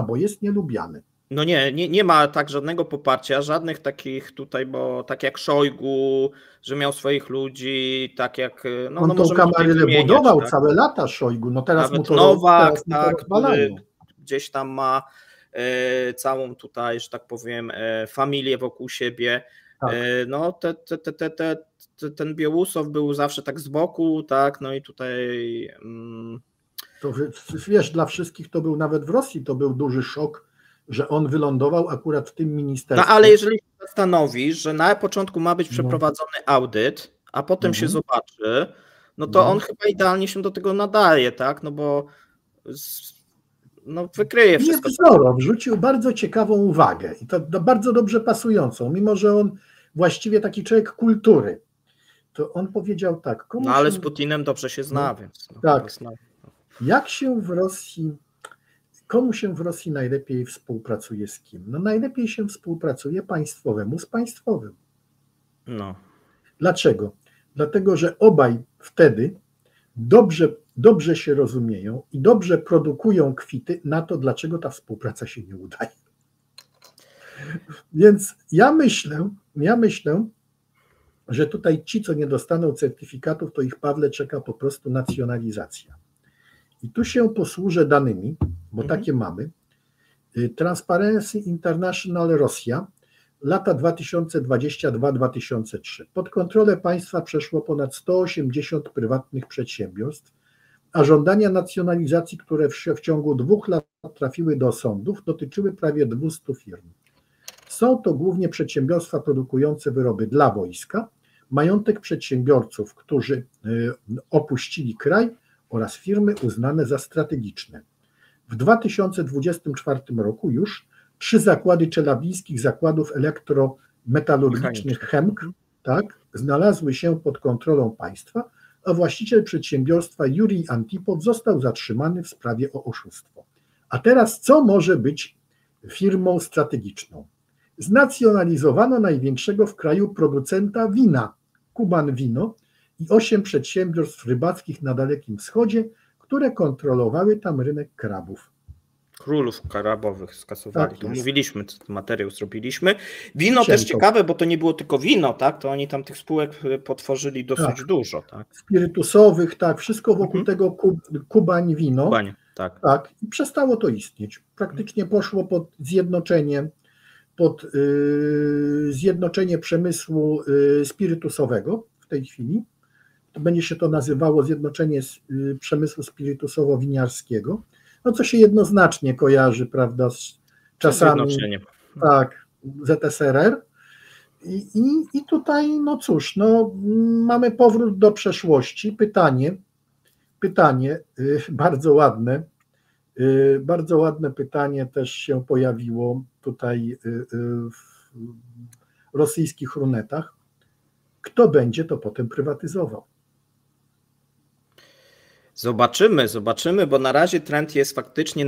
bo jest nielubiany.
No nie ma tak żadnego poparcia, żadnych takich tutaj, bo tak jak Szojgu, że miał swoich ludzi, tak jak...
On tą kamarylę budował całe lata, Szojgu, teraz
nawet
mu to
Nowak, który gdzieś tam ma całą tutaj, że tak powiem, familię wokół siebie. Tak. Ten Białousów był zawsze tak z boku, tak, i tutaj...
To wiesz, dla wszystkich to był, nawet w Rosji to był duży szok, że on wylądował akurat w tym ministerstwie.
Ale jeżeli się zastanowisz, że na początku ma być przeprowadzony audyt, a potem się zobaczy, to on chyba idealnie się do tego nadaje, tak, bo wykryje wszystko.
Wrzucił bardzo ciekawą uwagę i to bardzo dobrze pasującą, mimo że on właściwie taki człowiek kultury, to on powiedział tak.
Ale z Putinem dobrze się zna, więc...
Tak. Komu się w Rosji najlepiej współpracuje z kim? Najlepiej się współpracuje państwowemu z państwowym. Dlaczego? Dlatego, że obaj wtedy dobrze się rozumieją i dobrze produkują kwity na to, dlaczego ta współpraca się nie udaje. Więc ja myślę, że tutaj ci, co nie dostaną certyfikatów, to ich, Pawle, czeka po prostu nacjonalizacja. I tu się posłużę danymi, bo takie mamy. Transparency International Rosja, lata 2022-2003. Pod kontrolę państwa przeszło ponad 180 prywatnych przedsiębiorstw, a żądania nacjonalizacji, które w ciągu 2 lat trafiły do sądów, dotyczyły prawie 200 firm. Są to głównie przedsiębiorstwa produkujące wyroby dla wojska, majątek przedsiębiorców, którzy opuścili kraj oraz firmy uznane za strategiczne. W 2024 roku już 3 zakłady czeladijskich zakładów elektrometalurgicznych Chemk znalazły się pod kontrolą państwa, a właściciel przedsiębiorstwa Jurij Antipow został zatrzymany w sprawie o oszustwo. A teraz co może być firmą strategiczną? Znacjonalizowano największego w kraju producenta wina, Kuban Wino, i 8 przedsiębiorstw rybackich na Dalekim Wschodzie, które kontrolowały tam rynek krabów.
królów karabowych skasowali.
Tak
to
jest.
mówiliśmy, ten materiał zrobiliśmy. Wino też ciekawe, bo to nie było tylko wino, tak? To oni tam tych spółek potworzyli dosyć dużo, tak?
Spirytusowych, tak, wszystko wokół tego Kubań wino.
Kubań, tak.
Tak, i przestało to istnieć. Praktycznie poszło pod zjednoczenie przemysłu spirytusowego w tej chwili. To będzie się to nazywało zjednoczenie przemysłu spirytusowo-winiarskiego, no co się jednoznacznie kojarzy, prawda, z czasami tak, ZSRR. I tutaj, no cóż, no, mamy powrót do przeszłości. Pytanie bardzo ładne pytanie też się pojawiło tutaj w rosyjskich runetach. Kto będzie to potem prywatyzował?
Zobaczymy, bo na razie trend jest faktycznie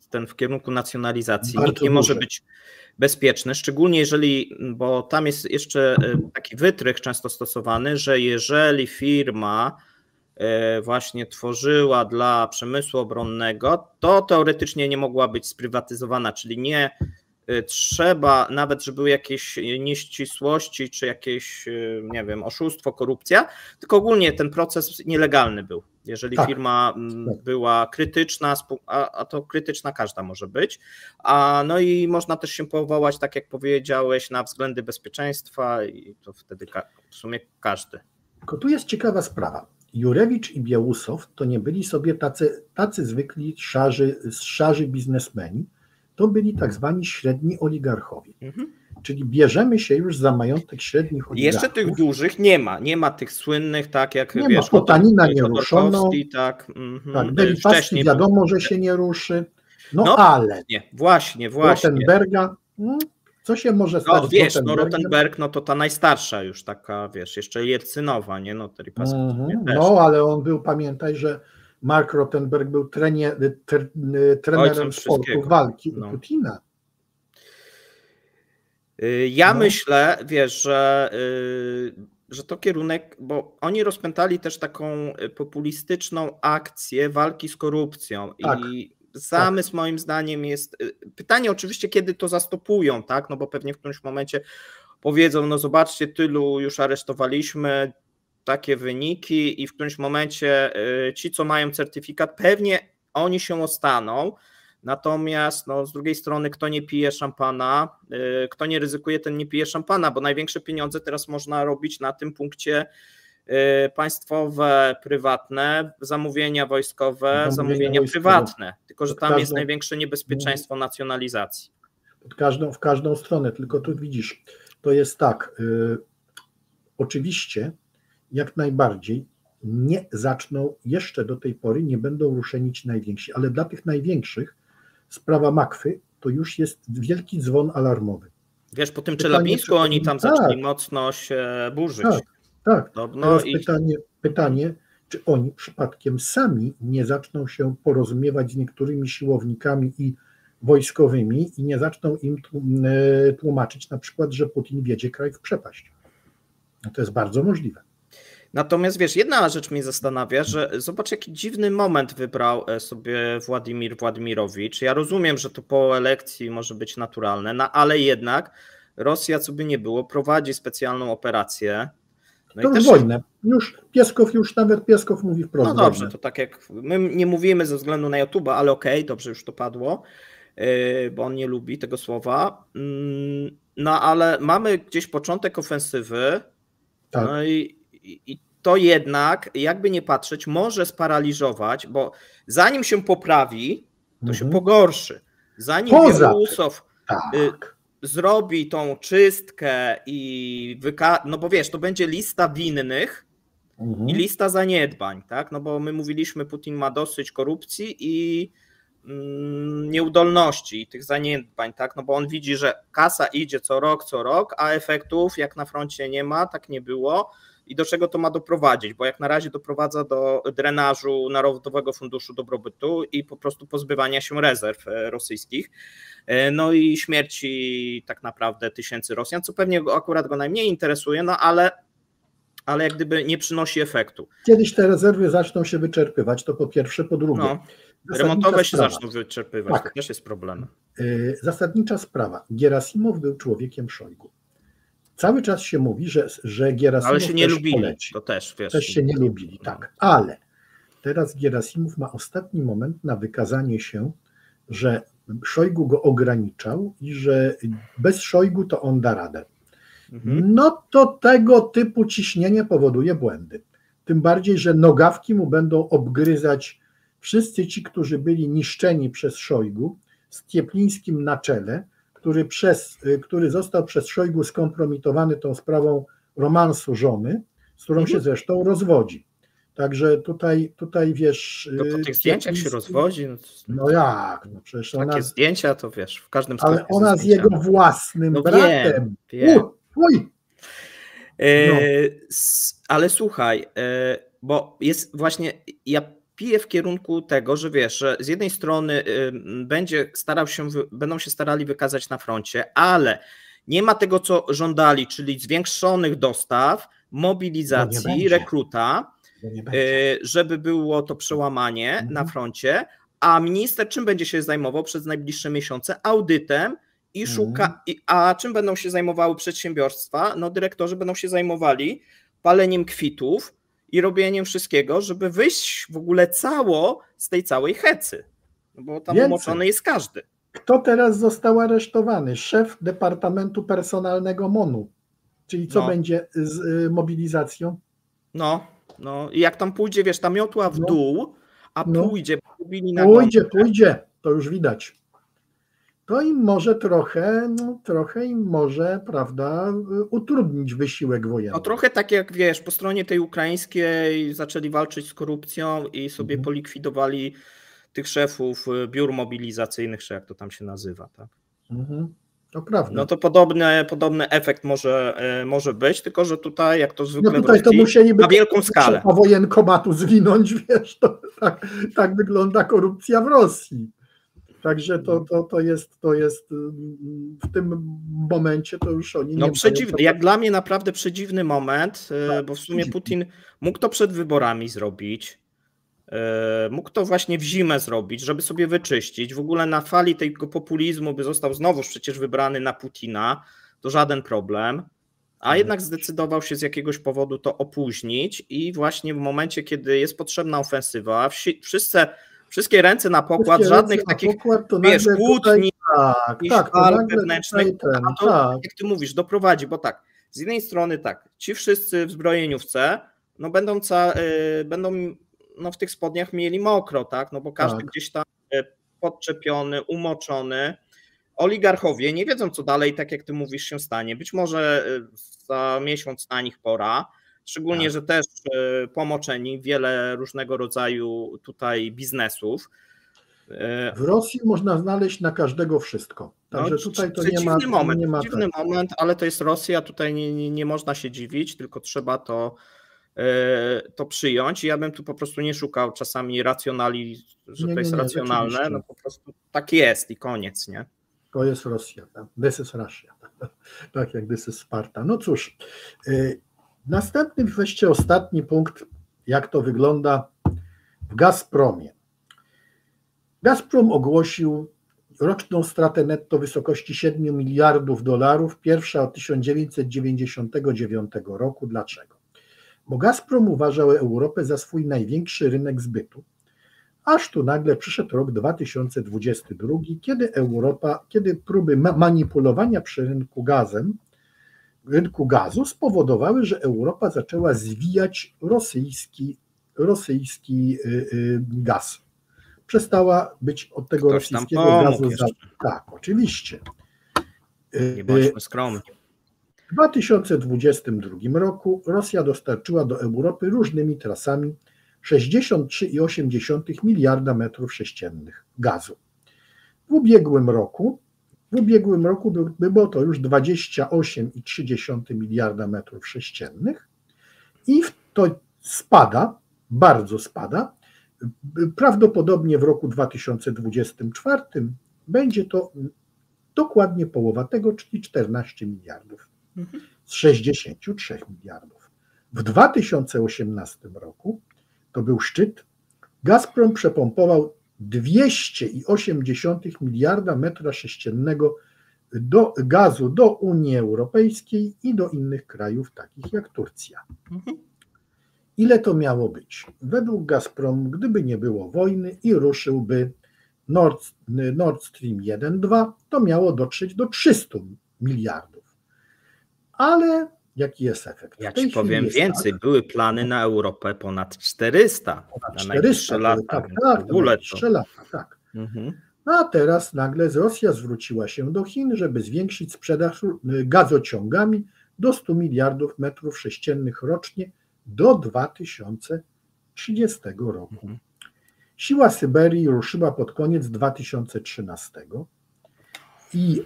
ten w kierunku nacjonalizacji. Nikt nie może być bezpieczny, szczególnie bo tam jest jeszcze taki wytrych często stosowany, że jeżeli firma właśnie tworzyła dla przemysłu obronnego, to teoretycznie nie mogła być sprywatyzowana, czyli nie trzeba, nawet żeby były jakieś nieścisłości, czy jakieś, nie wiem, oszustwo, korupcja, tylko ogólnie ten proces nielegalny był. Jeżeli firma była krytyczna, a to krytyczna każda może być, no i można też się powołać, tak jak powiedziałeś, na względy bezpieczeństwa i to wtedy w sumie każdy.
Tylko tu jest ciekawa sprawa. Jurewicz i Białusow to nie byli sobie tacy zwykli szarzy biznesmeni, to byli tak zwani średni oligarchowie. Czyli bierzemy się już za majątek średnich oligarchów.
Jeszcze tych dużych nie ma tych słynnych, tak jak
nie
wiesz,
Potanina nie ruszono,
tak,
Deripaski wiadomo, że się nie ruszy, ale
właśnie.
Rottenberga, co się może stać
z Rottenbergiem? Rottenberg, to ta najstarsza już taka, wiesz, jeszcze Jelcynowa, nie? Deripaski
ale on był, pamiętaj, że Mark Rottenberg był trenerem sportu walki u Putina.
Ja myślę, wiesz, że to kierunek, bo oni rozpętali też taką populistyczną akcję walki z korupcją i zamysł moim zdaniem jest, pytanie oczywiście kiedy to zastopują, tak, no bo pewnie w którymś momencie powiedzą, no zobaczcie, tylu już aresztowaliśmy, takie wyniki i w którymś momencie ci, co mają certyfikat, pewnie oni się ostaną, natomiast z drugiej strony kto nie pije szampana, kto nie ryzykuje, ten nie pije szampana, bo największe pieniądze teraz można robić na tym punkcie państwowe, prywatne, zamówienia wojskowe, zamówienia prywatne, tylko że tam jest największe niebezpieczeństwo nacjonalizacji.
W każdą stronę, tylko tu widzisz, to jest tak, oczywiście jak najbardziej nie zaczną, jeszcze do tej pory nie będą ruszeni ci najwięksi, ale dla tych największych sprawa Makwy to już jest wielki dzwon alarmowy.
Wiesz, po tym Czelabińsku oni tam zaczęli mocno się burzyć.
Tak. Teraz pytanie, czy oni przypadkiem sami nie zaczną się porozumiewać z niektórymi siłownikami i wojskowymi i nie zaczną im tłumaczyć na przykład, że Putin wiedzie kraj w przepaść. No to jest bardzo możliwe.
Natomiast wiesz, jedna rzecz mnie zastanawia, że zobacz jaki dziwny moment wybrał sobie Władimir Władimirowicz. Ja rozumiem, że to po elekcji może być naturalne, ale jednak Rosja, co by nie było, prowadzi specjalną operację.
To już wojnę. Nawet Pieskow mówi wprost.
No dobrze, to tak jak my nie mówimy ze względu na YouTube'a, ale okej, dobrze, już to padło, bo on nie lubi tego słowa. No ale mamy gdzieś początek ofensywy,
tak.
No i to jednak, jakby nie patrzeć, może sparaliżować, bo zanim się poprawi, to się pogorszy. Zanim Białorusow zrobi tą czystkę i no bo wiesz, to będzie lista winnych i lista zaniedbań, tak? No bo my mówiliśmy, Putin ma dosyć korupcji i nieudolności i tych zaniedbań, tak? No bo on widzi, że kasa idzie co rok, a efektów jak na froncie nie ma, tak nie było. I do czego to ma doprowadzić? Bo jak na razie doprowadza do drenażu Narodowego Funduszu Dobrobytu i po prostu pozbywania się rezerw rosyjskich. No i śmierci tak naprawdę tysięcy Rosjan, co pewnie akurat go najmniej interesuje, no ale ale jak gdyby nie przynosi efektu.
Kiedyś te rezerwy zaczną się wyczerpywać, to po pierwsze, po drugie.
No, remontowe się zaczną wyczerpywać, tak. To też jest problem.
Zasadnicza sprawa. Gerasimow był człowiekiem Szojgu. Cały czas się mówi, że Gerasimow
ale się nie
też
lubili,
poleci.
to też, wiesz.
Też się nie lubili, tak. Ale teraz Gerasimow ma ostatni moment na wykazanie się, że Szojgu go ograniczał i że bez Szojgu to on da radę. No to tego typu ciśnienie powoduje błędy. Tym bardziej, że nogawki mu będą obgryzać wszyscy ci, którzy byli niszczeni przez Szojgu, z Cieplińskim na czele, który został przez Szojgu skompromitowany tą sprawą romansu żony, z którą się zresztą rozwodzi. Także tutaj wiesz...
To po tych zdjęciach się rozwodzi?
No jak? No przecież
takie
ona,
zdjęcia to wiesz, w każdym sklepie.
Ale ona z jego własnym bratem.
Wiem.
Uj.
No. Ale słuchaj, bo jest właśnie, ja piję w kierunku tego, że wiesz, że z jednej strony będą się starali wykazać na froncie, ale nie ma tego, co żądali, czyli zwiększonych dostaw, mobilizacji, rekruta, żeby było to przełamanie na froncie, a minister czym będzie się zajmował przez najbliższe miesiące? Audytem i a czym będą się zajmowały przedsiębiorstwa? No dyrektorzy będą się zajmowali paleniem kwitów i robieniem wszystkiego, żeby wyjść w ogóle cało z tej całej hecy, bo tam umoczony jest każdy.
Kto teraz został aresztowany? Szef Departamentu Personalnego MON-u, czyli co będzie z mobilizacją?
No i jak tam pójdzie, wiesz, ta miotła w dół, a pójdzie
Pójdzie, to już widać. To im może trochę im może, prawda, utrudnić wysiłek wojenny.
No trochę tak jak, wiesz, po stronie tej ukraińskiej zaczęli walczyć z korupcją i sobie polikwidowali tych szefów biur mobilizacyjnych, czy jak to tam się nazywa, tak?
To prawda.
No to podobny efekt może być, tylko że tutaj, jak to zwykle
tutaj to musieliby
na wielką skalę.
A wojenkomatu zwinąć, wiesz, to tak wygląda korupcja w Rosji. Także to jest w tym momencie to już oni nie
przedziwny, jak dla mnie naprawdę przedziwny moment, bo w sumie Putin mógł to przed wyborami zrobić, mógł to właśnie w zimę zrobić, żeby sobie wyczyścić, w ogóle na fali tego populizmu by został znowuż przecież wybrany na Putina, to żaden problem, a jednak zdecydował się z jakiegoś powodu to opóźnić i właśnie w momencie, kiedy jest potrzebna ofensywa, wszystkie ręce na pokład, żadnych takich, wiesz, kłótni, walk wewnętrznych, jak ty mówisz, doprowadzi, bo tak, z jednej strony tak, ci wszyscy w zbrojeniówce, no będą w tych spodniach mieli mokro, tak, no bo każdy gdzieś tam podczepiony, umoczony, oligarchowie nie wiedzą, co dalej, tak jak ty mówisz, się stanie, być może za miesiąc na nich pora, szczególnie, że też pomoczeni wiele różnego rodzaju tutaj biznesów.
W Rosji można znaleźć na każdego wszystko. Także tutaj to nie ma.
Dziwny moment, ale to jest Rosja, tutaj nie można się dziwić, tylko trzeba to przyjąć. Ja bym tu po prostu nie szukał czasami racjonali, że to jest racjonalne, no po prostu tak jest i koniec, nie?
To jest Rosja, this is Russia, tak jak this is Sparta. No cóż, następny, wreszcie ostatni punkt, jak to wygląda w Gazpromie. Gazprom ogłosił roczną stratę netto w wysokości $7 miliardów, pierwsza od 1999 roku. Dlaczego? Bo Gazprom uważał Europę za swój największy rynek zbytu, aż tu nagle przyszedł rok 2022, kiedy próby manipulowania przy rynku gazu spowodowały, że Europa zaczęła zwijać rosyjski gaz. Przestała być od tego rosyjskiego gazu. Tak, oczywiście.
Nie bądźmy skromni.
W 2022 roku Rosja dostarczyła do Europy różnymi trasami 63,8 miliarda metrów sześciennych gazu. W ubiegłym roku było to już 28,3 miliarda metrów sześciennych i to spada, bardzo spada. Prawdopodobnie w roku 2024 będzie to dokładnie połowa tego, czyli 14 miliardów z 63 miliardów. W 2018 roku, to był szczyt, Gazprom przepompował 200,8 miliarda metra sześciennego gazu do Unii Europejskiej i do innych krajów, takich jak Turcja. Ile to miało być? Według Gazpromu, gdyby nie było wojny i ruszyłby Nord Stream 1-2, to miało dotrzeć do 300 miliardów. Ale jaki jest efekt?
Ja ci powiem więcej, były plany na Europę ponad 400.
Ponad 400
lata.
Tak,
w ogóle
3 lata, tak. No a teraz nagle Rosja zwróciła się do Chin, żeby zwiększyć sprzedaż gazociągami do 100 miliardów metrów sześciennych rocznie do 2030 roku. Siła Syberii ruszyła pod koniec 2013 i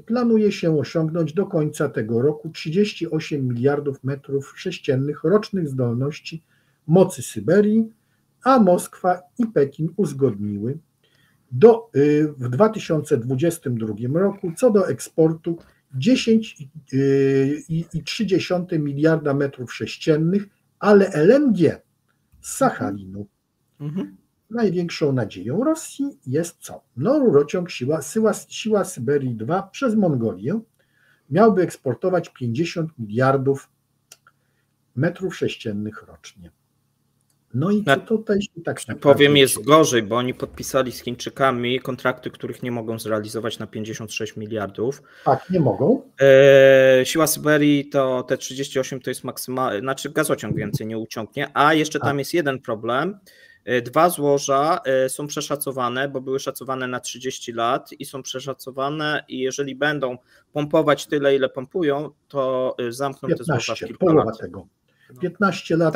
planuje się osiągnąć do końca tego roku 38 miliardów metrów sześciennych rocznych zdolności mocy Syberii, a Moskwa i Pekin uzgodniły w 2022 roku co do eksportu 10,3 miliarda metrów sześciennych, ale LNG z Sachalinu. Największą nadzieją Rosji jest co? No, rurociąg Siła Syberii 2 przez Mongolię miałby eksportować 50 miliardów metrów sześciennych rocznie. No i co tutaj tak
powiem, jest gorzej, bo oni podpisali z Chińczykami kontrakty, których nie mogą zrealizować na 56 miliardów.
Tak, nie mogą.
Siła Syberii to te 38 to jest maksymalnie, znaczy gazociąg więcej nie uciągnie, a jeszcze tam jest jeden problem. 2 złoża są przeszacowane, bo były szacowane na 30 lat i są przeszacowane i jeżeli będą pompować tyle, ile pompują, to zamkną
15,
te złoża w kilka
połowa
lat.
tego. 15 lat.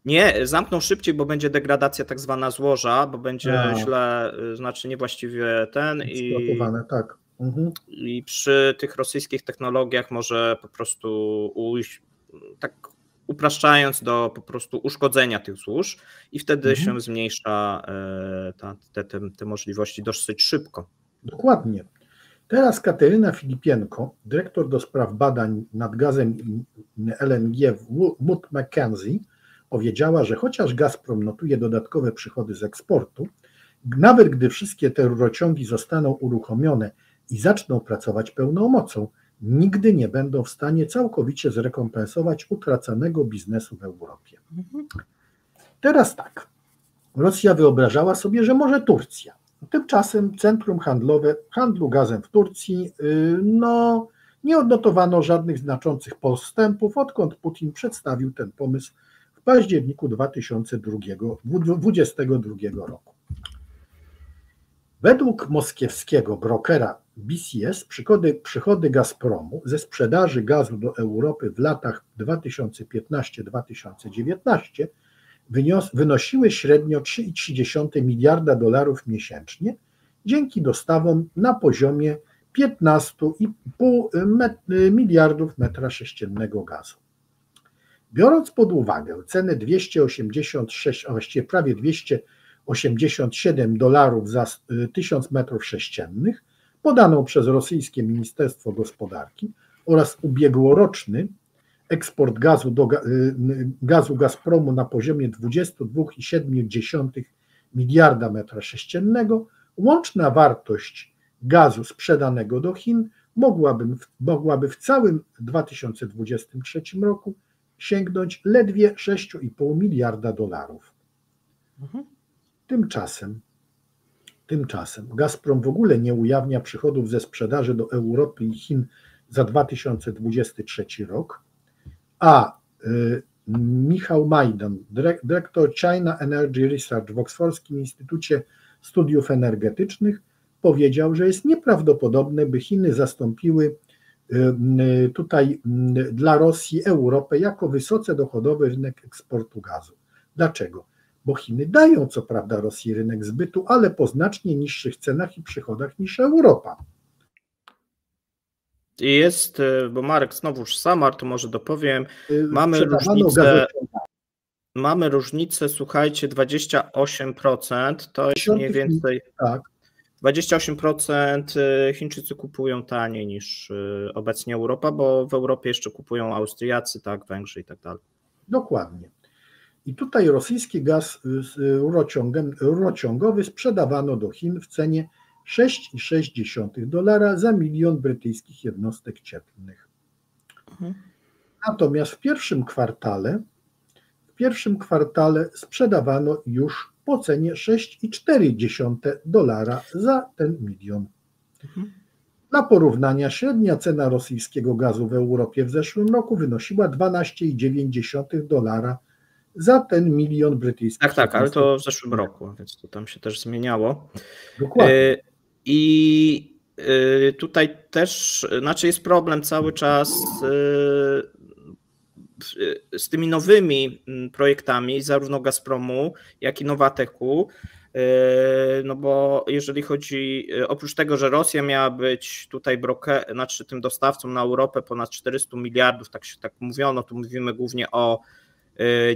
Nie, zamkną szybciej, bo będzie degradacja tak zwana złoża, bo będzie źle, znaczy niewłaściwie
tak.
I przy tych rosyjskich technologiach może po prostu ujść, tak upraszczając, do po prostu uszkodzenia tych złóż i wtedy się zmniejsza te możliwości dosyć szybko.
Dokładnie. Teraz Kateryna Filipienko, dyrektor do spraw badań nad gazem LNG w Wood Mackenzie, powiedziała, że chociaż Gazprom notuje dodatkowe przychody z eksportu, nawet gdy wszystkie te rurociągi zostaną uruchomione i zaczną pracować pełną mocą, nigdy nie będą w stanie całkowicie zrekompensować utraconego biznesu w Europie. Teraz tak, Rosja wyobrażała sobie, że może Turcja. Tymczasem centrum handlu gazem w Turcji, nie odnotowano żadnych znaczących postępów, odkąd Putin przedstawił ten pomysł w październiku 2022 roku. Według moskiewskiego brokera BCS przychody Gazpromu ze sprzedaży gazu do Europy w latach 2015-2019 wynosiły średnio 3,3 miliarda dolarów miesięcznie dzięki dostawom na poziomie 15,5 miliardów metra sześciennego gazu. Biorąc pod uwagę ceny 286, a właściwie prawie 287 dolarów za 1000 metrów sześciennych, podaną przez rosyjskie Ministerstwo Gospodarki oraz ubiegłoroczny eksport gazu Gazpromu na poziomie 22,7 miliarda metra sześciennego, łączna wartość gazu sprzedanego do Chin mogłaby w całym 2023 roku sięgnąć ledwie 6,5 miliarda dolarów. Tymczasem Gazprom w ogóle nie ujawnia przychodów ze sprzedaży do Europy i Chin za 2023 rok, a Michał Majdan, dyrektor China Energy Research w Oksfordzkim Instytucie Studiów Energetycznych, powiedział, że jest nieprawdopodobne, by Chiny zastąpiły tutaj dla Rosji Europę jako wysoce dochodowy rynek eksportu gazu. Dlaczego? Bo Chiny dają co prawda Rosji rynek zbytu, ale po znacznie niższych cenach i przychodach niż Europa.
Jest, bo Marek znowuż Samar, to może dopowiem, mamy różnicę, słuchajcie, 28%, to jest mniej więcej...
Tak.
28% Chińczycy kupują taniej niż obecnie Europa, bo w Europie jeszcze kupują Austriacy, tak, Węgrzy i tak dalej.
Dokładnie. I tutaj rosyjski gaz rurociągowy sprzedawano do Chin w cenie $6,6 za 1 milion brytyjskich jednostek cieplnych. Natomiast w pierwszym kwartale sprzedawano już po cenie $6,4 za ten milion. Dla porównania średnia cena rosyjskiego gazu w Europie w zeszłym roku wynosiła $12,9 za ten milion brytyjskich.
Tak, ale to w zeszłym roku, więc to tam się też zmieniało.
Dokładnie.
I tutaj też, znaczy jest problem cały czas z tymi nowymi projektami, zarówno Gazpromu, jak i Nowateku. No bo jeżeli chodzi, oprócz tego, że Rosja miała być tutaj tym dostawcą na Europę ponad 400 miliardów, tak mówiono, tu mówimy głównie o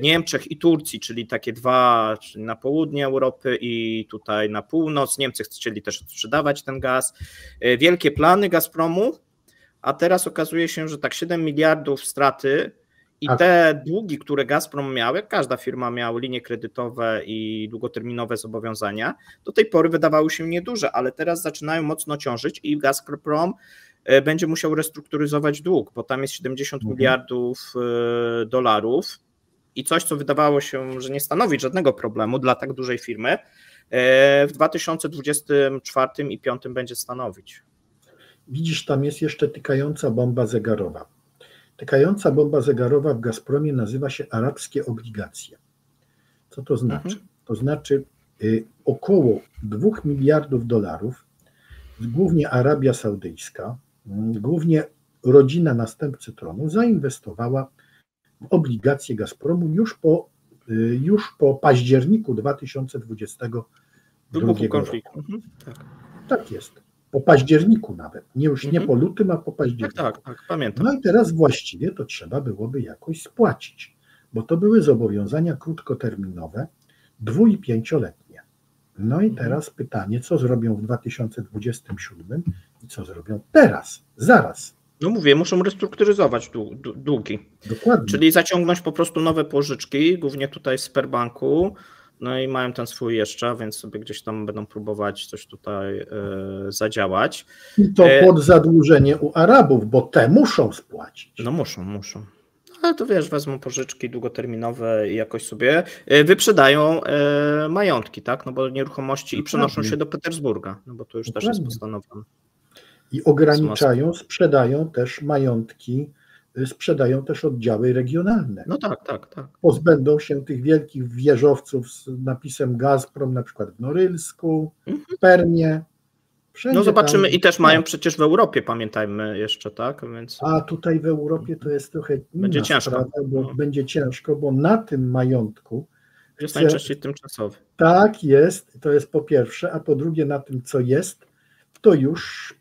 Niemczech i Turcji, czyli takie dwa, czyli na południe Europy i tutaj na północ. Niemcy chcieli też sprzedawać ten gaz. Wielkie plany Gazpromu, a teraz okazuje się, że tak 7 miliardów straty i te długi, które Gazprom miał, jak każda firma miała linie kredytowe i długoterminowe zobowiązania, do tej pory wydawały się nieduże, ale teraz zaczynają mocno ciążyć i Gazprom będzie musiał restrukturyzować dług, bo tam jest 70 miliardów dolarów i coś, co wydawało się, że nie stanowi żadnego problemu dla tak dużej firmy, w 2024 i 2025 będzie stanowić.
Widzisz, tam jest jeszcze tykająca bomba zegarowa. Tykająca bomba zegarowa w Gazpromie nazywa się arabskie obligacje. Co to znaczy? To znaczy około $2 miliardów, głównie Arabia Saudyjska, głównie rodzina następcy tronu zainwestowała w obligacje Gazpromu już po październiku 2022 roku.
Konfliktu.
Tak jest. Po październiku nawet, nie po lutym, a po październiku.
Tak, pamiętam.
No i teraz właściwie to trzeba byłoby jakoś spłacić, bo to były zobowiązania krótkoterminowe, 2- i 5-letnie. No i teraz pytanie, co zrobią w 2027 i co zrobią teraz, zaraz.
No mówię, muszą restrukturyzować długi.
Dokładnie.
Czyli zaciągnąć po prostu nowe pożyczki, głównie tutaj z Sberbanku. No i mają ten swój jeszcze, więc sobie gdzieś tam będą próbować coś tutaj zadziałać.
I to pod zadłużenie u Arabów, bo te muszą spłacić.
No muszą. Ale to wiesz, wezmą pożyczki długoterminowe i jakoś sobie wyprzedają majątki, tak? No bo nieruchomości i przenoszą się do Petersburga, no bo to już też jest postanowione.
I ograniczają, sprzedają też majątki, sprzedają też oddziały regionalne.
No tak.
Pozbędą się tych wielkich wieżowców z napisem Gazprom, na przykład w Norylsku, w Permie.
No zobaczymy i też mają przecież w Europie, pamiętajmy jeszcze, tak? Więc...
A tutaj w Europie to jest trochę
będzie ciężko,
sprawa, bo będzie ciężko, bo na tym majątku
jest najczęściej tymczasowy.
Tak jest, to jest po pierwsze, a po drugie na tym, co jest, to już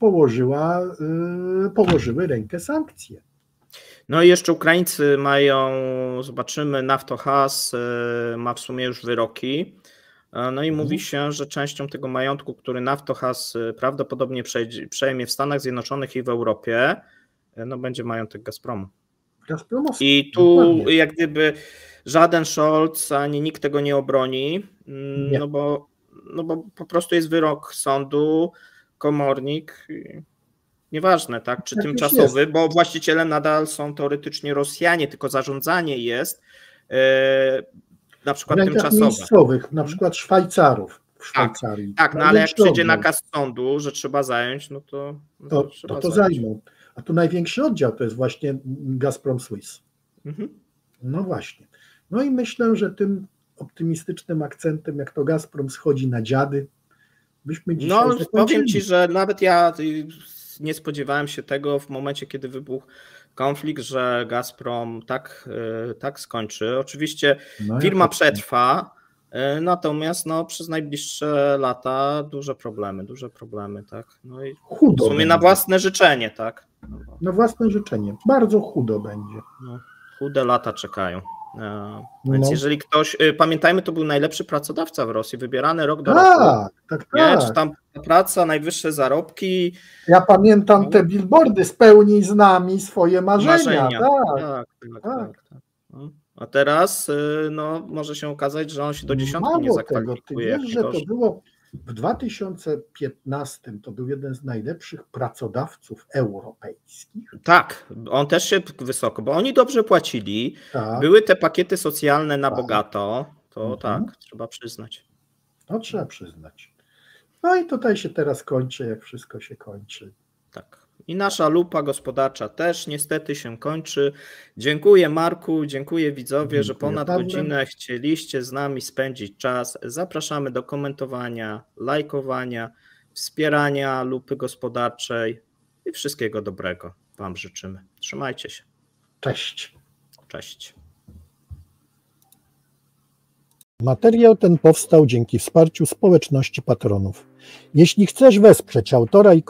położyły rękę sankcje.
No i jeszcze Ukraińcy mają, zobaczymy, Naftogaz ma w sumie już wyroki. No i mówi się, że częścią tego majątku, który Naftogaz prawdopodobnie przejmie w Stanach Zjednoczonych i w Europie, no będzie majątek Gazpromu. I tu dokładnie. Jak gdyby żaden Scholz ani nikt tego nie obroni, no bo po prostu jest wyrok sądu, komornik. Nieważne, tak, czy tymczasowy, bo właścicielem nadal są teoretycznie Rosjanie, tylko zarządzanie jest na przykład tymczasowe.
Miejscowych, na przykład Szwajcarów w Szwajcarii.
Tak, no ale jak przyjdzie nakaz sądu, że trzeba zająć,
to zajmą. A tu największy oddział to jest właśnie Gazprom Swiss. No właśnie. No i myślę, że tym optymistycznym akcentem, jak to Gazprom schodzi na dziady, byśmy dzisiaj zakończyli.
Powiem Ci, że nawet ja nie spodziewałem się tego w momencie, kiedy wybuchł konflikt, że Gazprom tak skończy. Oczywiście firma przetrwa, natomiast przez najbliższe lata duże problemy, tak. No i w sumie na własne życzenie, tak.
Na własne życzenie. Bardzo chudo będzie.
Chude lata czekają. Więc jeżeli ktoś, pamiętajmy, to był najlepszy pracodawca w Rosji, wybierany rok do roku.
Tak.
Czy tam praca, najwyższe zarobki.
Ja pamiętam te billboardy, spełnij z nami swoje marzenia. Tak.
A teraz może się okazać, że on się do 10 nie zakwalifikuje.
Ty wiesz, że to było w 2015, to był jeden z najlepszych pracodawców europejskich.
Tak, on też się wysoko, bo oni dobrze płacili, były te pakiety socjalne na bogato, to tak, trzeba przyznać.
To trzeba przyznać. No i tutaj się teraz kończy, jak wszystko się kończy.
Tak. I nasza lupa gospodarcza też niestety się kończy. Dziękuję Marku, dziękuję widzowie, że ponad godzinę chcieliście z nami spędzić czas. Zapraszamy do komentowania, lajkowania, wspierania lupy gospodarczej i wszystkiego dobrego Wam życzymy. Trzymajcie się.
Cześć.
Cześć.
Materiał ten powstał dzięki wsparciu społeczności patronów. Jeśli chcesz wesprzeć autora i